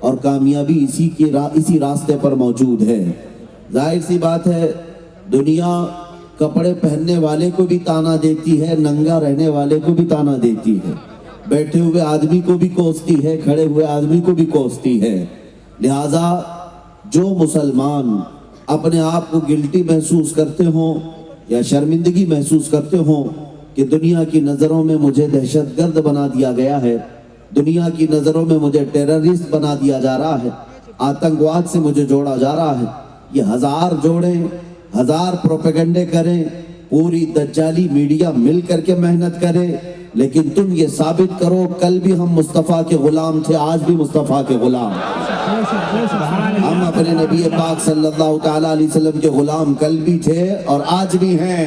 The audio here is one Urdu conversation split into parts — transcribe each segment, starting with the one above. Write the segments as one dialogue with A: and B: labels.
A: اور کامیابی اسی راستے پر موجود ہے۔ ظاہر سی بات ہے دنیا کپڑے پہننے والے کو بھی تانا دیتی ہے، ننگا رہنے والے کو بھی تانا دیتی ہے، بیٹھے ہوئے آدمی کو بھی کوستی ہے، کھڑے ہوئے آدمی کو بھی کوستی ہے۔ لہٰذا جو مسلمان اپنے آپ کو گلٹی محسوس کرتے ہوں یا شرمندگی محسوس کرتے ہوں کہ دنیا کی نظروں میں مجھے دہشت گرد بنا دیا گیا ہے، دنیا کی نظروں میں مجھے ٹیررسٹ بنا دیا جا رہا ہے، آتنکواد سے مجھے جوڑا جا رہا ہے، یہ ہزار جوڑیں، ہزار پروپیگنڈے کریں، پوری دجالی میڈیا مل کر کے محنت کرے، لیکن تم یہ ثابت کرو کل بھی ہم مصطفیٰ کے غلام تھے، آج بھی مصطفیٰ کے غلام، ہم اپنے نبی پاک صلی اللہ تعالیٰ علیہ وسلم کے غلام کل بھی تھے اور آج بھی ہیں،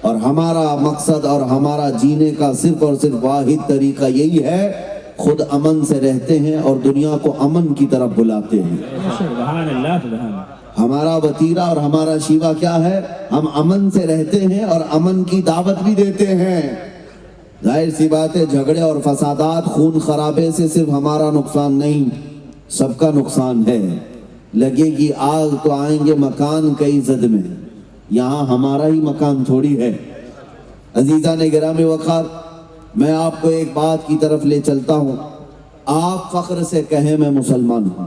A: اور ہمارا مقصد اور ہمارا جینے کا صرف اور صرف واحد طریقہ یہی ہے، خود امن سے رہتے ہیں اور دنیا کو امن کی طرف بلاتے ہیں۔
B: سبحان اللہ سبحان اللہ۔
A: ہمارا وتیرہ اور ہمارا شیوا کیا ہے؟ ہم امن سے رہتے ہیں اور امن کی دعوت بھی دیتے ہیں۔ ظاہر سی بات ہے جھگڑے اور فسادات، خون خرابے سے صرف ہمارا نقصان نہیں، سب کا نقصان ہے۔ لگے گی آگ تو آئیں گے مکان کئی زد میں، یہاں ہمارا ہی مکان تھوڑی ہے۔ عزیزان گرامی وقار، میں آپ کو ایک بات کی طرف لے چلتا ہوں، آپ فخر سے کہیں میں مسلمان ہوں،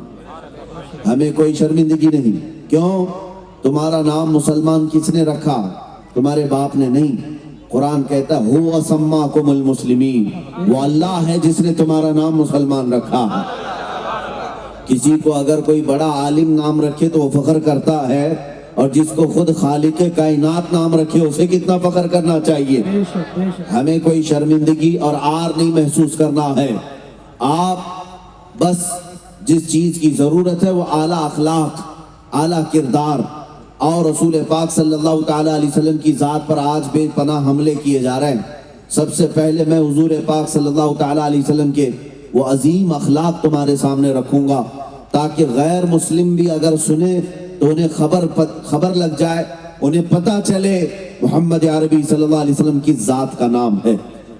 A: ہمیں کوئی شرمندگی نہیں۔ کیوں؟ تمہارا نام مسلمان کس نے رکھا؟ تمہارے باپ نے نہیں۔ قرآن کہتا ہے هو سماکم المسلمین، وہ اللہ ہے جس نے تمہارا نام مسلمان رکھا۔ کسی کو اگر کوئی بڑا عالم نام رکھے تو وہ فخر کرتا ہے، اور جس کو خود خالق کائنات نام رکھے اسے کتنا فخر کرنا چاہیے۔ ہمیں کوئی شرمندگی اور عار نہیں محسوس کرنا ہے۔ آپ بس جس چیز کی ضرورت ہے وہ اعلیٰ اخلاق، اعلیٰ کردار، اور رسول پاک صلی اللہ تعالیٰ علیہ وسلم کی ذات پر آج بے پناہ حملے کیے جا رہے ہیں۔ سب سے پہلے میں حضور پاک صلی اللہ تعالیٰ علیہ وسلم کے وہ عظیم اخلاق تمہارے سامنے رکھوں گا، تاکہ غیر مسلم بھی اگر سنے تو انہیں خبر لگ جائے، انہیں پتہ چلے محمد عربی صلی اللہ علیہ وسلم کی ذات کا نام ہے۔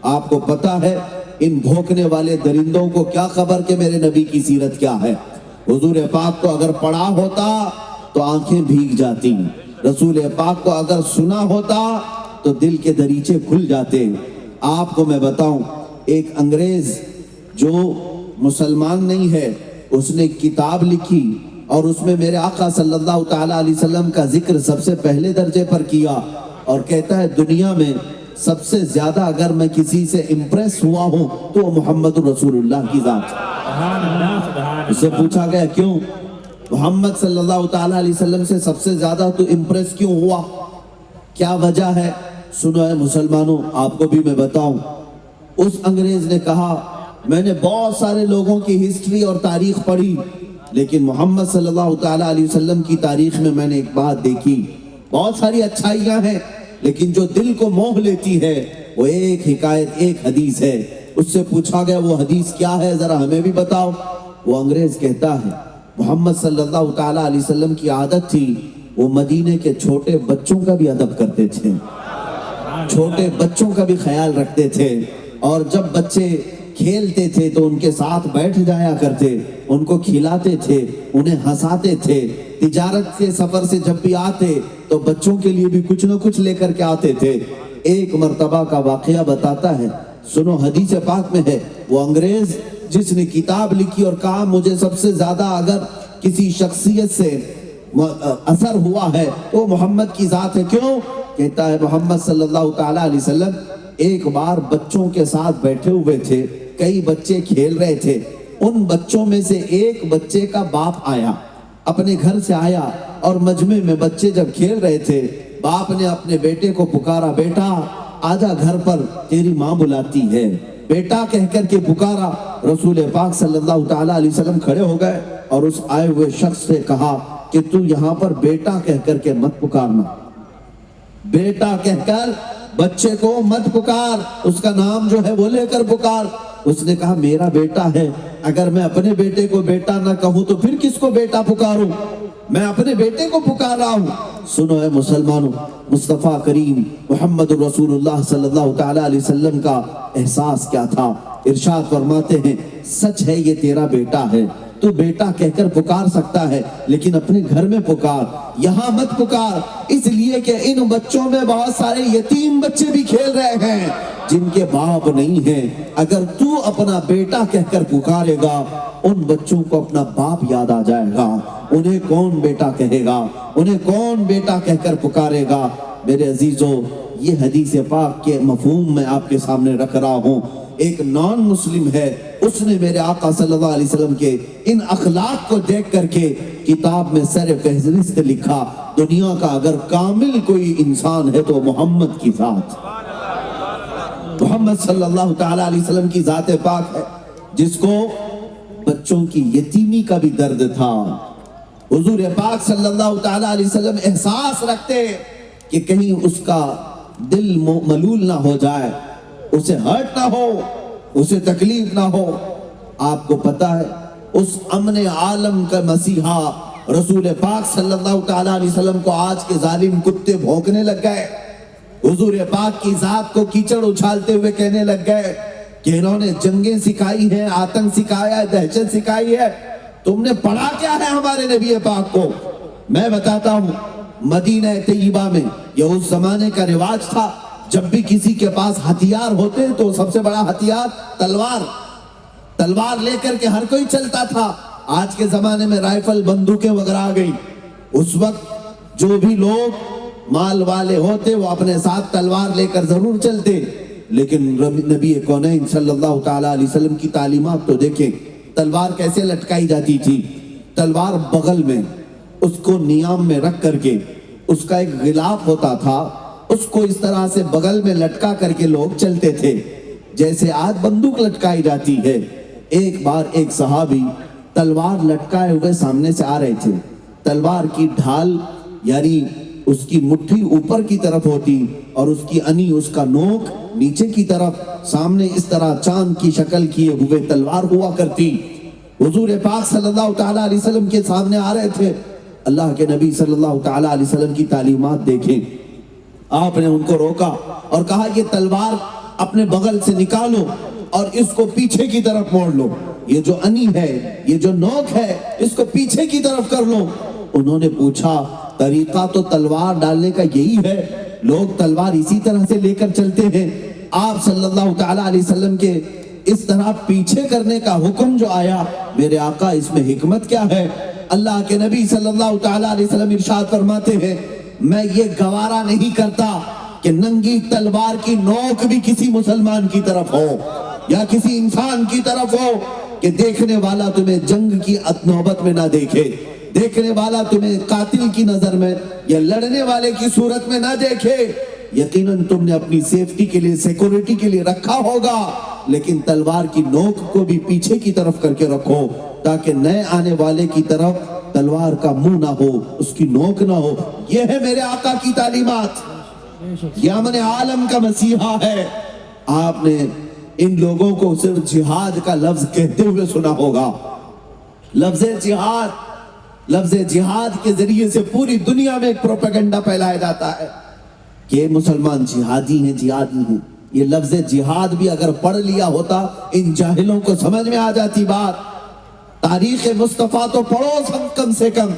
A: آپ کو پتہ ہے ان بھوکنے والے درندوں کو کیا خبر کہ میرے نبی کی سیرت کیا ہے؟ حضور پاک کو اگر پڑھا ہوتا تو آنکھیں بھیگ جاتی، رسول پاک کو اگر سنا ہوتا تو دل کے دریچے کھل جاتے۔ آپ کو میں بتاؤں، ایک انگریز جو مسلمان نہیں ہے، اس نے کتاب لکھی اور اس میں میرے آقا صلی اللہ تعالیٰ علیہ وسلم کا ذکر سب سے پہلے درجے پر کیا، اور کہتا ہے دنیا میں سب سے زیادہ اگر میں کسی سے امپریس ہوا ہوں تو وہ محمد رسول اللہ کی ذات ہے۔ اس سے پوچھا گیا کیوں؟ محمد صلی اللہ تعالیٰ علیہ وسلم سے سب سے زیادہ تو امپریس کیوں ہوا؟ کیا وجہ ہے؟ سنو اے مسلمانوں، آپ کو بھی میں بتاؤں۔ اس انگریز نے کہا میں نے بہت سارے لوگوں کی ہسٹری اور تاریخ پڑھی، لیکن محمد صلی اللہ تعالیٰ علیہ وسلم کی تاریخ میں میں نے ایک بات دیکھی، بہت ساری اچھائیاں ہیں لیکن جو دل کو موہ لیتی ہے وہ ایک حکایت، ایک حدیث ہے۔ اس سے پوچھا گیا وہ حدیث کیا ہے، ذرا ہمیں بھی بتاؤ۔ وہ انگریز کہتا ہے محمد صلی اللہ تعالیٰ علیہ وسلم کی عادت تھی وہ مدینے کے چھوٹے بچوں کا بھی ادب کرتے تھے، چھوٹے بچوں کا بھی خیال رکھتے تھے، اور جب بچے کھیلتے تھے تو ان کے ساتھ بیٹھ جایا کرتے، ان کو کھلاتے تھے، انہیں ہنساتے تھے۔ تجارت کے سفر سے جب بھی آتے تو بچوں کے لیے بھی کچھ نہ کچھ لے کر کے آتے تھے۔ ایک مرتبہ کا واقعہ بتاتا ہے، سنو، حدیث پاک میں ہے، وہ انگریز جس نے کتاب لکھی اور کہا مجھے سب سے زیادہ اگر کسی شخصیت سے اثر ہوا ہے تو محمد کی ذات ہے۔ کیوں؟ کہتا ہے محمد صلی اللہ تعالیٰ علیہ وسلم ایک بار بچوں کے ساتھ بیٹھے ہوئے تھے، کئی بچے کھیل رہے تھے، ان بچوں میں سے ایک بچے کا باپ آیا، اپنے گھر سے آیا، اور مجمع میں بچے جب کھیل رہے تھے، باپ نے اپنے بیٹے کو پکارا، بیٹا آجا گھر پر تیری ماں بلاتی ہے، بیٹا کہہ کر کے پکارا۔ رسول پاک صلی اللہ تعالیٰ علیہ وسلم کھڑے ہو گئے اور اس آئے ہوئے شخص سے کہا کہ تو یہاں پر بیٹا کہہ کر کے مت پکارنا، بیٹا کہہ کر بچے کو مت پکار، اس کا نام جو ہے وہ لے کر پکار۔ اس نے کہا میرا بیٹا ہے، اگر میں اپنے بیٹے کو بیٹا نہ کہوں تو پھر کس کو بیٹا پکاروں؟ میں اپنے بیٹے کو پکار رہا ہوں۔ سنو اے مسلمانوں، مصطفیٰ کریم محمد رسول اللہ صلی اللہ تعالیٰ علیہ وسلم کا احساس کیا تھا؟ ارشاد فرماتے ہیں سچ ہے یہ تیرا بیٹا ہے، تو بیٹا کہہ کر پکار سکتا ہے، لیکن اپنے گھر میں پکار، یہاں مت پکار، اس لیے کہ ان بچوں میں بہت سارے یتیم بچے بھی کھیل رہے ہیں جن کے باپ نہیں ہیں۔ اگر تو اپنا بیٹا کہہ کر پکارے گا، ان بچوں کو اپنا باپ یاد آ جائے گا، انہیں کون بیٹا کہے گا، انہیں کون بیٹا کہہ کر پکارے گا۔ میرے عزیزوں، یہ حدیث پاک کے مفہوم میں آپ کے سامنے رکھ رہا ہوں۔ ایک نان مسلم ہے، اس نے میرے آقا صلی اللہ علیہ وسلم کے ان اخلاق کو دیکھ کر کے کتاب میں سر فہرست لکھا، دنیا کا اگر کامل کوئی انسان ہے تو محمد کی ذات، محمد صلی اللہ تعالی علیہ وسلم کی ذات پاک ہے، جس کو بچوں کی یتیمی کا بھی درد تھا۔ حضور پاک صلی اللہ تعالی علیہ وسلم احساس رکھتے کہ کہیں اس کا دل ملول نہ ہو جائے، اسے ہرٹ نہ ہو، اسے تکلیف نہ ہو۔ آپ کو پتا ہے اس امن عالم کا مسیحا رسول پاک صلی اللہ تعالی علیہ وسلم کو آج کے ظالم کتے بھونکنے لگ گئے، حضور پاک کی ذات کو کیچڑ اچھالتے ہوئے کہنے لگ گئے کہ انہوں نے جنگیں سکھائی ہیں، آتنک سکھایا ہے، دہشت سکھائی ہے، تم نے پڑھا کیا ہے ہمارے نبی پاک کو؟ میں بتاتا ہوں، مدینہ طیبہ میں یہ اس زمانے کا رواج تھا، جب بھی کسی کے پاس ہتھیار ہوتے تو سب سے بڑا ہتھیار تلوار لے کر کے ہر کوئی چلتا تھا۔ آج کے زمانے میں رائفل، بندوقیں وغیرہ آ گئی، اس وقت جو بھی لوگ مال والے ہوتے وہ اپنے ساتھ تلوار لے کر ضرور چلتے، لیکن نبی کونین صلی اللہ تعالی علیہ وسلم کی تعلیمات تو دیکھیں، تلوار کیسے لٹکائی جاتی تھی، تلوار بغل میں، اس کو نیام میں رکھ کر کے، اس کا ایک غلاف ہوتا تھا، اس کو اس طرح سے بغل میں لٹکا کر کے لوگ چلتے تھے، جیسے آج بندوق لٹکائی جاتی ہے۔ ایک بار ایک صحابی تلوار لٹکائے ہوئے سامنے سے آ رہے تھے، تلوار کی ڈھال یعنی اس کی مٹھی اوپر کی طرف ہوتی اور اس کی انی، اس کا نوک نیچے کی طرف، سامنے اس طرح چاند کی شکل کیے ہوئے تلوار ہوا کرتی۔ حضور پاک صلی اللہ تعالی علیہ وسلم کے سامنے آ رہے تھے، اللہ کے نبی صلی اللہ تعالی علیہ وسلم کی تعلیمات دیکھیں، آپ نے ان کو روکا اور کہا یہ تلوار اپنے بغل سے نکالو اور اس کو پیچھے کی طرف موڑ لو، یہ جو انی ہے، یہ جو نوک ہے، اس کو پیچھے کی طرف کر لو۔ انہوں نے پوچھا طریقہ تو تلوار ڈالنے کا یہی ہے، لوگ تلوار اسی طرح سے لے کر چلتے ہیں، آپ صلی اللہ تعالی علیہ وسلم کے اس طرح پیچھے کرنے کا حکم جو آیا، میرے آقا اس میں حکمت کیا ہے؟ اللہ کے نبی صلی اللہ تعالی علیہ وسلم ارشاد فرماتے ہیں، میں یہ گوارا نہیں کرتا کہ ننگی تلوار کی نوک بھی کسی مسلمان کی طرف ہو یا کسی انسان کی طرف ہو کہ دیکھنے والا تمہیں جنگ کی نوبت میں نہ دیکھے، دیکھنے والا تمہیں قاتل کی نظر میں یا لڑنے والے کی صورت میں نہ دیکھے۔ یقیناً تم نے اپنی سیفٹی کے لیے، سیکورٹی کے لیے رکھا ہوگا، لیکن تلوار کی نوک کو بھی پیچھے کی طرف کر کے رکھو تاکہ نئے آنے والے کی طرف تلوار کا منہ نہ ہو، اس کی نوک نہ ہو۔ یہ ہے میرے آقا کی تعلیمات، یہ امن عالم کا مسیحا ہے۔ آپ نے ان لوگوں کو صرف جہاد کا لفظ کہتے ہوئے سنا ہوگا، لفظ جہاد کے ذریعے سے پوری دنیا میں ایک پروپیگنڈا پھیلایا جاتا ہے کہ یہ مسلمان جہادی ہیں، جہادی ہیں۔ یہ لفظ جہاد بھی اگر پڑھ لیا ہوتا ان جاہلوں کو سمجھ میں آ جاتی بات۔ تاریخ مصطفیٰ تو پڑھو کم سے کم،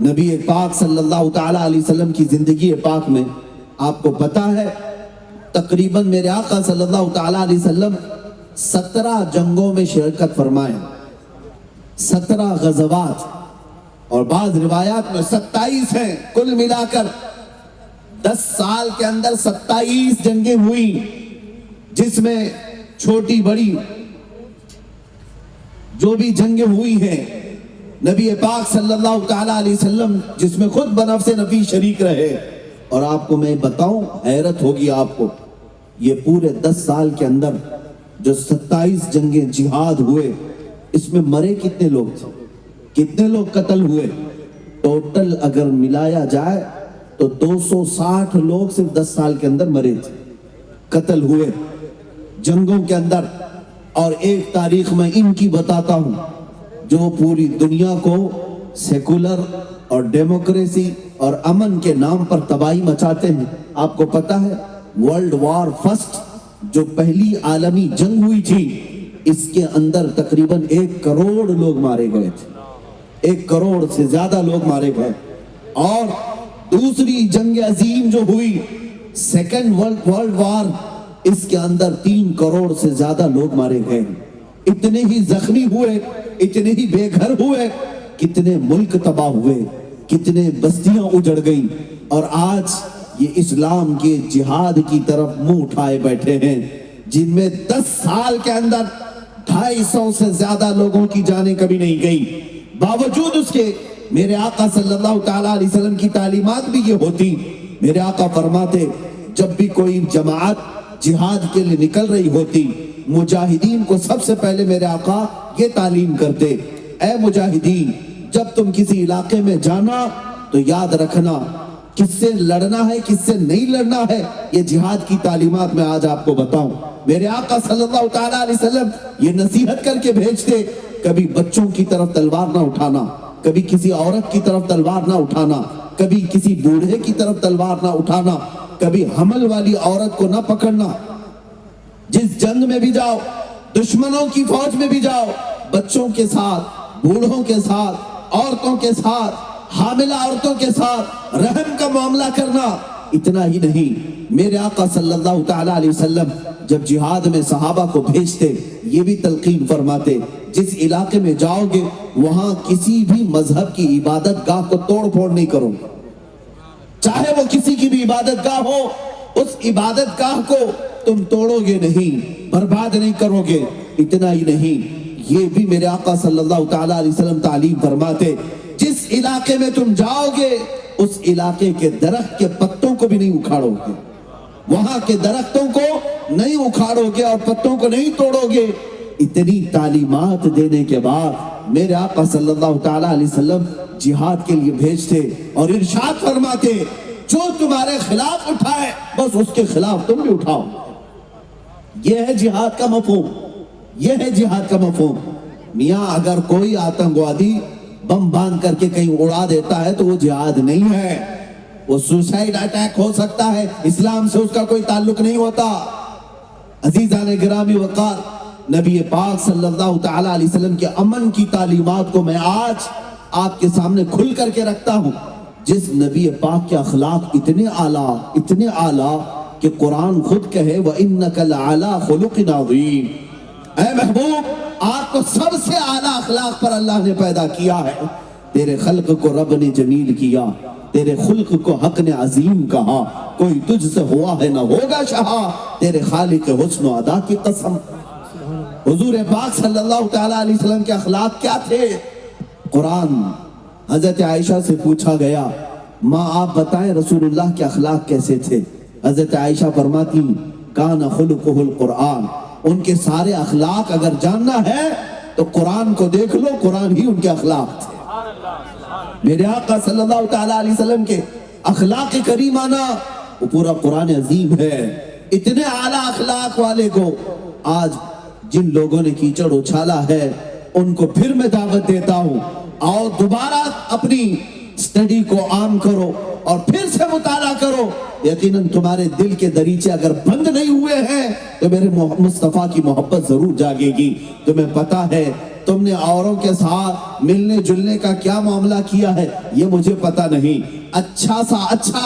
A: نبی پاک صلی اللہ تعالی علیہ وسلم کی زندگی پاک میں آپ کو پتا ہے تقریباً میرے آقا صلی اللہ تعالی علیہ وسلم 17 جنگوں میں شرکت فرمائے، 17 غزوات، اور بعض روایات میں 27 ہیں، کل ملا کر 10 سال کے اندر 27 جنگیں ہوئی، جس میں چھوٹی بڑی جو بھی جنگیں ہوئی ہیں نبی پاک صلی اللہ تعالی علیہ وسلم جس میں خود بنفس نفیس شریک رہے۔ اور آپ کو میں بتاؤں، حیرت ہوگی آپ کو، یہ پورے 10 سال کے اندر جو 27 جنگیں جہاد ہوئے، اس میں مرے کتنے لوگ تھے، کتنے لوگ قتل ہوئے؟ ٹوٹل اگر ملایا جائے تو 260 لوگ صرف 10 سال کے اندر مرے تھے، قتل ہوئے جنگوں کے اندر۔ اور ایک تاریخ میں ان کی بتاتا ہوں جو پوری دنیا کو سیکولر اور ڈیموکریسی اور امن کے نام پر تباہی مچاتے ہیں۔ آپ کو پتا ہے ورلڈ وار فرسٹ جو پہلی عالمی جنگ ہوئی تھی، اس کے اندر تقریباً 1 کروڑ لوگ مارے گئے تھے، 1 کروڑ سے زیادہ لوگ مارے گئے۔ اور دوسری جنگ عظیم جو ہوئی، سیکنڈ ورلڈ وار، اس کے اندر 3 کروڑ سے زیادہ لوگ مارے گئے، اتنے ہی زخمی ہوئے، اتنے ہی بے گھر ہوئے، کتنے ملک تباہ ہوئے، کتنے بستیاں اجڑ گئیں۔ اور آج یہ اسلام کے جہاد کی طرف منہ اٹھائے بیٹھے ہیں، جن میں 10 سال کے اندر 250 سے زیادہ لوگوں کی جانیں کبھی نہیں گئی۔ باوجود اس کے میرے آقا صلی اللہ تعالیٰ علیہ وسلم کی تعلیمات بھی یہ ہوتی۔ میرے آقا فرماتے جب بھی کوئی جماعت جہاد کے لیے نکل رہی ہوتی، مجاہدین کو سب سے پہلے میرے آقا یہ تعلیم کرتے، اے مجاہدین جب تم کسی علاقے میں جانا تو یاد رکھنا کس سے لڑنا ہے کس سے نہیں لڑنا ہے، یہ جہاد کی تعلیمات میں آج آپ کو بتاؤں۔ میرے آقا صلی اللہ تعالیٰ علیہ وسلم یہ نصیحت کر کے بھیجتے، کبھی بچوں کی طرف تلوار نہ اٹھانا، کبھی کسی عورت کی طرف تلوار نہ اٹھانا، کبھی کسی بوڑھے کی طرف تلوار نہ اٹھانا، کبھی حمل والی عورت کو نہ پکڑنا۔ جس جنگ میں بھی جاؤ، دشمنوں کی فوج میں بھی جاؤ، بچوں کے ساتھ، بوڑھوں کے ساتھ، عورتوں کے ساتھ، حاملہ عورتوں کے ساتھ رحم کا معاملہ کرنا۔ اتنا ہی نہیں، میرے آقا صلی اللہ تعالیٰ علیہ وسلم جب جہاد میں صحابہ کو بھیجتے، یہ بھی تلقین فرماتے، جس علاقے میں جاؤ گے وہاں کسی بھی مذہب کی عبادت گاہ کو توڑ پھوڑ نہیں کرو، چاہے وہ کسی کی بھی عبادت گاہ ہو، اس عبادت گاہ کو تم توڑو گے نہیں، برباد نہیں کرو گے۔ اتنا ہی نہیں، یہ بھی میرے آقا صلی اللہ تعالیٰ علیہ وسلم تعلیم فرماتے، جس علاقے میں تم جاؤ گے اس علاقے کے درخت کے پتوں کو بھی نہیں اکھاڑو گے، وہاں کے درختوں کو نہیں اکھاڑو گے اور پتوں کو نہیں توڑو گے۔ اتنی تعلیمات دینے کے بعد میرے آقا صلی اللہ تعالیٰ علیہ وسلم جہاد کے لیے بھیجتے اور ارشاد فرماتے، جو تمہارے خلاف اٹھائے بس اس کے خلاف تم بھی اٹھاؤ۔ یہ ہے جہاد کا مفہوم، یہ ہے جہاد کا مفہوم۔ میاں اگر کوئی آتنکوادی بم باندھ کر کے کہیں اڑا دیتا ہے تو وہ جہاد نہیں ہے، وہ سوسائیڈ اٹیک ہو سکتا ہے، اسلام سے اس کا کوئی تعلق نہیں ہوتا۔ عزیزان گرامی وقار، نبی پاک صلی اللہ تعالیٰ علیہ وسلم کے امن کی تعلیمات کو میں آج آپ کے سامنے کھل کر کے رکھتا ہوں۔ جس نبی پاک کے اخلاق اتنے اعلیٰ کہ قرآن خود کہے وَإِنَّكَ لَعَلَىٰ خُلُقٍ عَظِيمٍ، اے محبوب آپ کو سب سے اعلیٰ اخلاق پر اللہ نے پیدا کیا ہے۔ تیرے خلق کو رب نے جمیل کیا، تیرے خلق کو حق نے عظیم کہا، کوئی تجھ سے ہوا ہے نہ ہوگا شہا، تیرے خالق حسن و ادا کی قسم۔ حضور پاک صلی اللہ تعالیٰ علیہ وسلم کے اخلاق کیا تھے؟ قرآن حضرت عائشہ سے پوچھا گیا، ماں آپ بتائیں رسول اللہ کے اخلاق کیسے تھے؟ حضرت عائشہ فرماتی کان خلقہ القرآن، ان کے سارے اخلاق اگر جاننا ہے تو قرآن کو دیکھ لو، قرآن ہی ان کے اخلاق تھے۔ میرے آقا صلی اللہ تعالیٰ علیہ وسلم کے اخلاق کریمانہ وہ پورا قرآن عظیم ہے۔ اتنے اعلیٰ اخلاق والے کو آج جن لوگوں نے کیچڑ اچھالا ہے ان کو پھر میں دعوت دیتا ہوں، آؤ دوبارہ اپنی اسٹڈی کو عام کرو اور پھر سے مطالعہ کرو۔ یقیناً تمہارے دل کے دریچے اگر بند نہیں ہوئے ہیں تو میرے مصطفیٰ کی محبت ضرور جاگے گی۔ تمہیں پتا ہے تم نے اوروں کے ساتھ ملنے جلنے کا کیا معاملہ کیا ہے یہ مجھے پتا نہیں۔ اچھا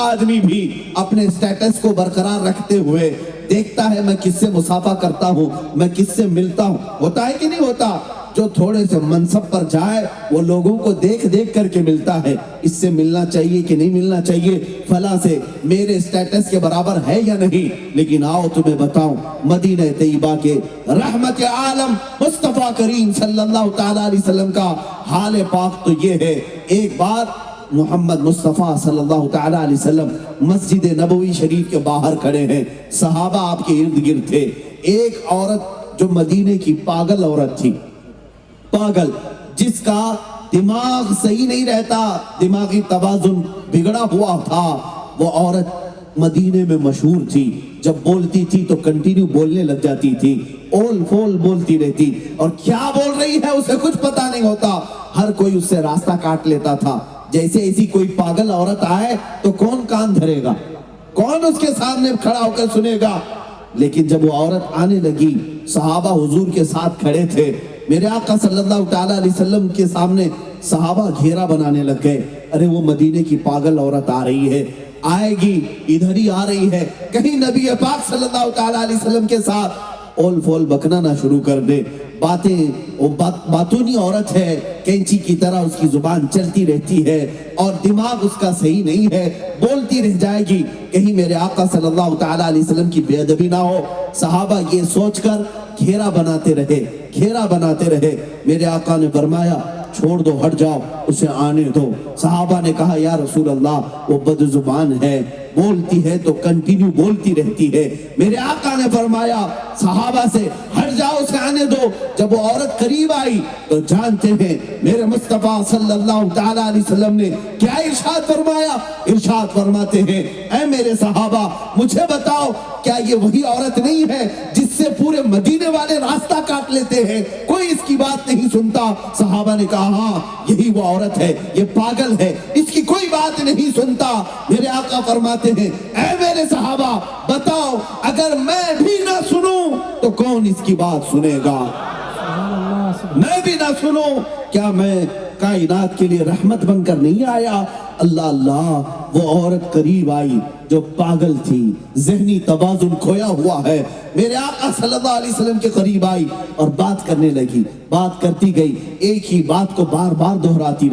A: آدمی بھی اپنے سٹیٹس کو برقرار رکھتے ہوئے دیکھتا ہے میں کس سے مصافحہ کرتا ہوں، میں کس سے ملتا ہوں، ہوتا ہے کہ نہیں ہوتا؟ جو تھوڑے سے منصب پر جائے وہ لوگوں کو دیکھ کے ملتا ہے، اس سے ملنا چاہیے کہ نہیں ملنا چاہیے، فلاں سے میرے سٹیٹس کے برابر ہے یا نہیں۔ لیکن آؤ تمہیں بتاؤں، مدینہ طیبہ کے رحمت عالم مصطفیٰ کریم صلی اللہ تعالیٰ علیہ وسلم کا حال پاک تو یہ ہے۔ ایک بار محمد مصطفیٰ صلی اللہ تعالیٰ علیہ وسلم مسجد نبوی شریف کے باہر کھڑے ہیں، صحابہ آپ کے ارد گرد تھے۔ ایک عورت جو مدینے کی پاگل عورت تھی، پاگل جس کا دماغ صحیح نہیں رہتا، دماغی توازن بگڑا ہوا تھا، وہ عورت مدینے میں مشہور تھی۔ جب بولتی تھی تو کنٹینیو بولنے لگ جاتی تھی، اول فول بولتی رہتی، اور کیا بول رہی ہے اسے کچھ پتا نہیں ہوتا، ہر کوئی اس سے راستہ کاٹ لیتا تھا۔ جیسے ایسی کوئی پاگل عورت آئے تو کون کان دھرے گا، کون اس کے سامنے کھڑا ہو کر سنے گا؟ لیکن جب وہ عورت آنے لگی، صحابہ حضور کے ساتھ کھڑے تھے. میرے آقا صلی اللہ تعالیٰ علیہ وسلم کے سامنے صحابہ گھیرا بنانے لگ گئے. ارے وہ مدینے کی پاگل عورت آ رہی ہے, آئے گی, ادھر ہی آ رہی ہے, کہیں نبی پاک صلی اللہ تعالیٰ علیہ وسلم کے ساتھ اول فول بکنا نہ شروع کر دے. باتونی عورت ہے, کینچی کی طرح اس کی زبان چلتی رہتی ہے اور دماغ اس کا صحیح نہیں ہے, بولتی رہ جائے گی, کہیں میرے آقا صلی اللہ تعالیٰ علیہ وسلم کی بے ادبی نہ ہو. صحابہ یہ سوچ کر گھیرا بناتے رہے. میرے آقا نے فرمایا چھوڑ دو, ہٹ جاؤ, اسے آنے دو. صحابہ نے کہا یا رسول اللہ وہ بد زبان ہے, بولتی ہے تو کنٹینیو بولتی رہتی ہے. میرے آقا نے فرمایا صحابہ سے ہٹ جاؤ, اسے آنے دو. جب وہ عورت قریب آئی تو جانتے ہیں میرے مصطفیٰ صلی اللہ تعالیٰ علیہ وسلم نے کیا ارشاد فرمایا؟ ارشاد فرماتے ہیں اے میرے صحابہ مجھے بتاؤ کیا یہ وہی عورت نہیں ہے جس سے پورے مدینے والے راستہ کاٹ لیتے ہیں, کوئی اس کی بات نہیں سنتا؟ صحابہ نے کہا ہاں یہی وہ عورت ہے, یہ پاگل ہے, اس کی کوئی بات نہیں سنتا. میرے آقا فرماتے ہیں اے میرے صحابہ بتاؤ اگر میں بھی نہ سنوں تو کون اس کی بات سنے گا؟ میں بھی نہ سنوں, کیا میں کائنات کے لیے رحمت بن کر نہیں آیا؟ اللہ اللہ, وہ عورت قریب آئی جو پاگل تھی, ذہنی توازن کھویا ہوا ہے. میرے آقا صلی اللہ علیہ وسلم کے قریب آئی اور بات کرنے لگی. بات کرتی گئی, ایک ہی بات کو بار بار دہراتی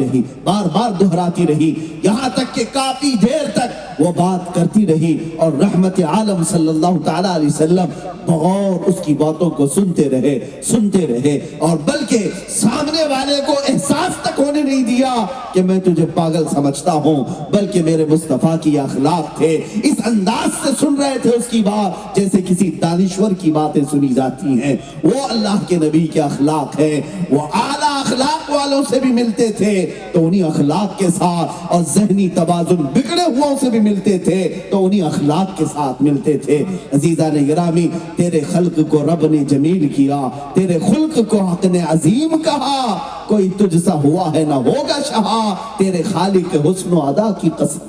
A: رہی, یہاں تک کہ کافی دیر تک وہ بات کرتی رہی اور رحمت عالم صلی اللہ تعالیٰ علیہ وسلم بغور اس کی باتوں کو سنتے رہے اور بلکہ سامنے والے کو احساس تک ہونے نہیں دیا کہ میں تجھے پاگل سمجھتا ہوں, بلکہ میرے مصطفیٰ کی اخلاق تھے. اس انداز سے سن رہے تھے اس کی بات جیسے کسی دانشور کی باتیں سنی جاتی ہیں. وہ اللہ کے نبی کے اخلاق ہے, وہ اعلیٰ اخلاق والوں سے بھی ملتے تھے تو انہی اخلاق کے ساتھ, اور ذہنی توازن بگڑے ہوا سے بھی ملتے تھے تو انہی اخلاق کے ساتھ ملتے تھے. عزیزان گرامی, تیرے خلق کو رب نے جمیل کیا, تیرے خلق کو حق نے عظیم کہا, کوئی تجھ سا ہوا ہے نہ ہوگا شہا, تیرے خالق حسن و ادا کی قسم.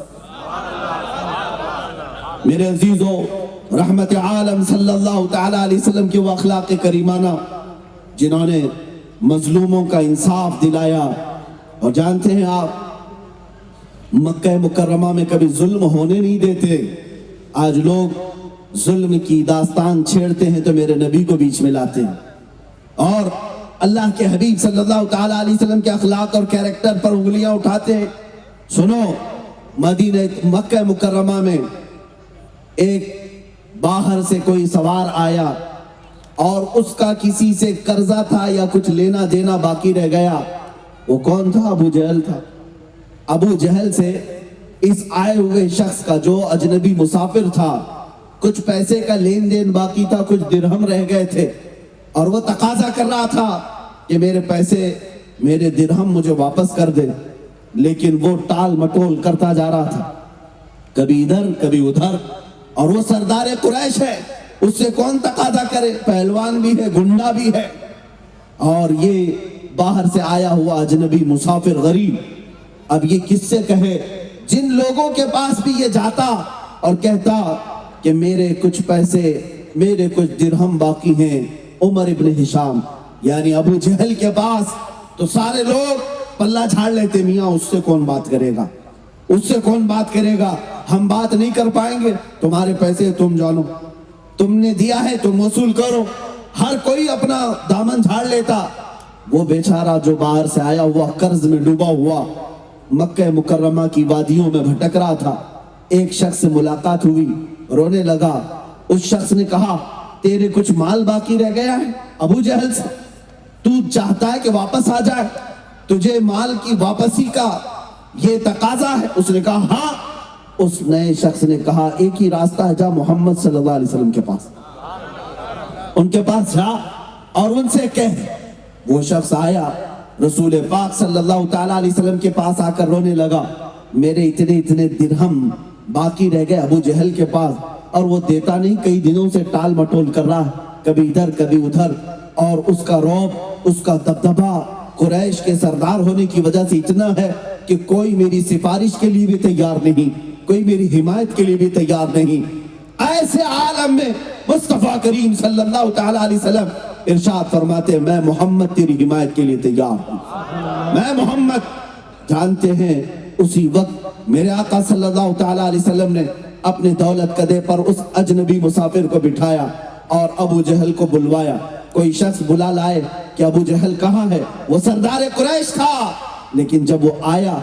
A: میرے عزیزو, رحمت عالم صلی اللہ تعالیٰ علیہ وسلم کی وہ اخلاق کریمانہ جنہوں نے مظلوموں کا انصاف دلایا. اور جانتے ہیں آپ مکہ مکرمہ میں کبھی ظلم ہونے نہیں دیتے. آج لوگ ظلم کی داستان چھیڑتے ہیں تو میرے نبی کو بیچ میں لاتے ہیں اور اللہ کے حبیب صلی اللہ تعالیٰ علیہ وسلم کے اخلاق اور کیریکٹر پر انگلیاں اٹھاتے ہیں. سنو, مکہ مکرمہ میں ایک باہر سے کوئی سوار آیا اور اس کا کسی سے قرضہ تھا یا کچھ لینا دینا باقی رہ گیا. وہ کون تھا؟ ابو جہل تھا. ابو جہل سے اس آئے ہوئے شخص کا جو اجنبی مسافر تھا کچھ پیسے کا لین دین باقی تھا, کچھ درہم رہ گئے تھے اور وہ تقاضا کر رہا تھا کہ میرے پیسے, میرے درہم مجھے واپس کر دے. لیکن وہ ٹال مٹول کرتا جا رہا تھا, کبھی ادھر کبھی ادھر, اور وہ سردار قریش ہے, اس سے کون تقاضا کرے؟ پہلوان بھی ہے, گنڈا بھی ہے, اور یہ باہر سے آیا ہوا اجنبی مسافر غریب. اب یہ کس سے کہے؟ جن لوگوں کے پاس بھی یہ جاتا اور کہتا کہ میرے کچھ پیسے, میرے کچھ درہم باقی ہیں, عمر ابن ہشام یعنی ابو جہل کے پاس, تو سارے لوگ پلہ جھاڑ لیتے, میاں اس سے کون بات کرے گا, اس سے کون بات کرے گا, ہم بات نہیں کر پائیں گے, تمہارے پیسے تم جانو, تم نے دیا ہے تم وصول کرو. ہر کوئی اپنا دامن جھاڑ لیتا. وہ بیچارہ جو باہر سے آیا ہوا قرض میں ڈوبا ہوا مکہ مکرمہ کی وادیوں میں بھٹک رہا تھا. ایک شخص سے ملاقات ہوئی, رونے لگا. اس شخص نے کہا تیرے کچھ مال باقی رہ گیا ہے ابو جہل سے, تو چاہتا ہے کہ واپس آ جائے, تجھے مال کی واپسی کا یہ تقاضا ہے؟ اس نے کہا ہاں. اس نئے شخص نے کہا ایک ہی راستہ ہے, جا محمد صلی اللہ علیہ وسلم کے پاس, ان کے پاس جا اور ان سے کہہ. وہ شخص آیا, رسول پاک صلی اللہ تعالیٰ علیہ وسلم کے پاس آ کر رونے لگا, میرے اتنے درہم باقی رہ گئے ابو جہل کے پاس, اور وہ دیتا نہیں, کئی دنوں سے ٹال مٹول کر رہا ہے, کبھی ادھر کبھی ادھر, اور اس کا رعب, اس کا دبدبا قریش کے سردار ہونے کی وجہ سے اتنا ہے کہ کوئی میری سفارش کے لیے بھی تیار نہیں, کوئی میری حمایت کے لیے بھی تیار نہیں. ایسے عالم میں مصطفیٰ کریم صلی اللہ تعالیٰ علیہ وسلم ارشاد فرماتے ہیں میں محمد تیری حمایت کے لیے تیار ہوں، میں محمد۔ جانتے ہیں اسی وقت میرے آقا صلی اللہ تعالیٰ علیہ وسلم نے اپنے دولت قدے پر اس اجنبی مسافر کو بٹھایا اور ابو جہل کو بلوایا۔ کوئی شخص بلا لائے کہ ابو جہل کہاں ہے؟ وہ سردار قریش تھا، لیکن جب وہ آیا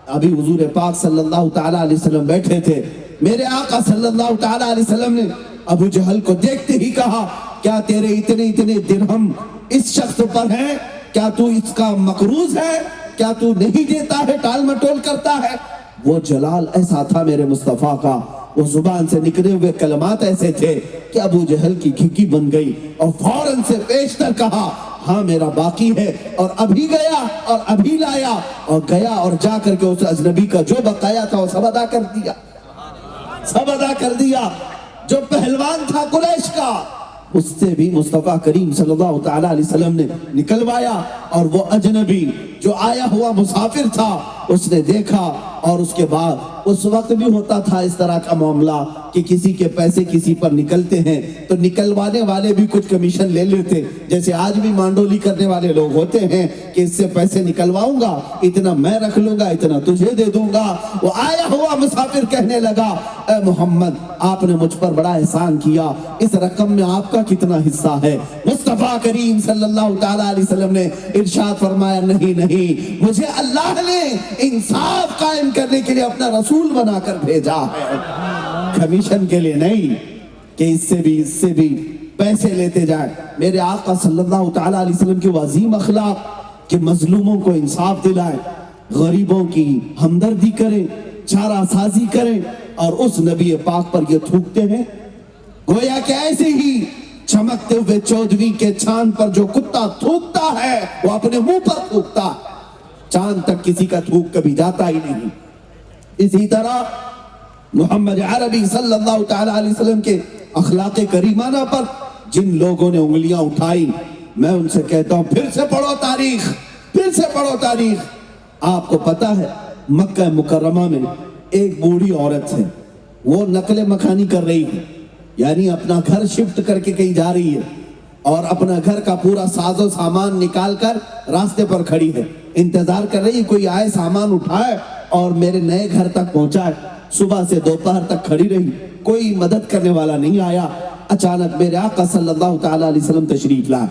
A: ابھی حضور پاک صلی اللہ تعالیٰ علیہ وسلم بیٹھے تھے، میرے آقا صلی اللہ تعالیٰ علیہ وسلم نے ابو جہل کو دیکھتے ہی کہا کیا تیرے اتنے درہم اس شخص پر ہیں؟ کیا تو اس کا مقروض ہے؟ کیا تو نہیں دیتا ہے، ٹال مٹول کرتا ہے؟ وہ جلال ایسا تھا میرے مصطفیٰ کا، وہ زبان سے نکلے ہوئے کلمات ایسے تھے کہ ابو جہل کی گھگی بن گئی اور فوراً سے پیشتر کہا ہاں میرا باقی ہے، اور ابھی گیا اور ابھی لایا، اور گیا اور جا کر کے اس اجنبی کا جو بقایا تھا وہ سب ادا کر دیا، سب ادا کر دیا۔ جو پہلوان تھا قریش کا اس سے بھی مصطفیٰ کریم صلی اللہ تعالیٰ علیہ وسلم نے نکلوایا، اور وہ اجنبی جو آیا ہوا مسافر تھا اس نے دیکھا، اور اس کے بعد اس وقت بھی ہوتا تھا اس طرح کا معاملہ کہ کسی کے پیسے کسی پر نکلتے ہیں تو نکلوانے والے بھی کچھ کمیشن لے لیتے، جیسے آج بھی مانڈولی کرنے والے لوگ ہوتے ہیں کہ اس سے پیسے نکلواؤں گا، اتنا میں رکھ لوں گا، اتنا تجھے دے دوں گا۔ وہ آیا ہوا مسافر کہنے لگا اے محمد آپ نے مجھ پر بڑا احسان کیا، اس رقم میں آپ کا کتنا حصہ ہے؟ مصطفیٰ کریم صلی اللہ تعالیٰ علیہ وسلم نے ارشاد فرمایا نہیں نہیں، مجھے اللہ نے انصاف قائم کرنے کے لیے اپنا رسول بنا کر بھیجا ہے، کمیشن کے لیے نہیں کہ اس سے بھی پیسے لیتے جائیں۔ میرے آقا صلی اللہ تعالیٰ علیہ وسلم کے عظیم اخلاق کہ مظلوموں کو انصاف دلائیں، غریبوں کی ہمدردی کریں، چارہ سازی کریں، اور اس نبی پاک پر یہ تھوکتے ہیں گویا کہ ایسے ہی چمکتے ہوئے چودھویں کے چاند پر جو کتا تھوکتا ہے وہ اپنے منہ پر تھوکتا ہے، چاند تک کسی کا تھوک کبھی جاتا ہی نہیں۔ اسی طرح محمد عربی صلی اللہ تعالیٰ علیہ وسلم کے اخلاق کریمانہ پر جن لوگوں نے انگلیاں اٹھائی میں ان سے کہتا ہوں پھر سے پڑھو تاریخ، پھر سے پڑھو تاریخ۔ آپ کو پتا ہے مکہ مکرمہ میں ایک بوڑھی عورت ہے، وہ نقل مکانی کر رہی ہے، یعنی اپنا گھر شفٹ کر کے کہیں جا رہی ہے، اور اپنا گھر کا پورا ساز و سامان نکال کر راستے پر کھڑی ہے، انتظار کر رہی ہے کوئی آئے سامان اٹھائے اور میرے نئے گھر تک پہنچائے۔ صبح سے دوپہر تک کھڑی رہی، کوئی مدد کرنے والا نہیں آیا۔ اچانک میرے آقا صلی اللہ تعالیٰ علیہ وسلم تشریف لائے۔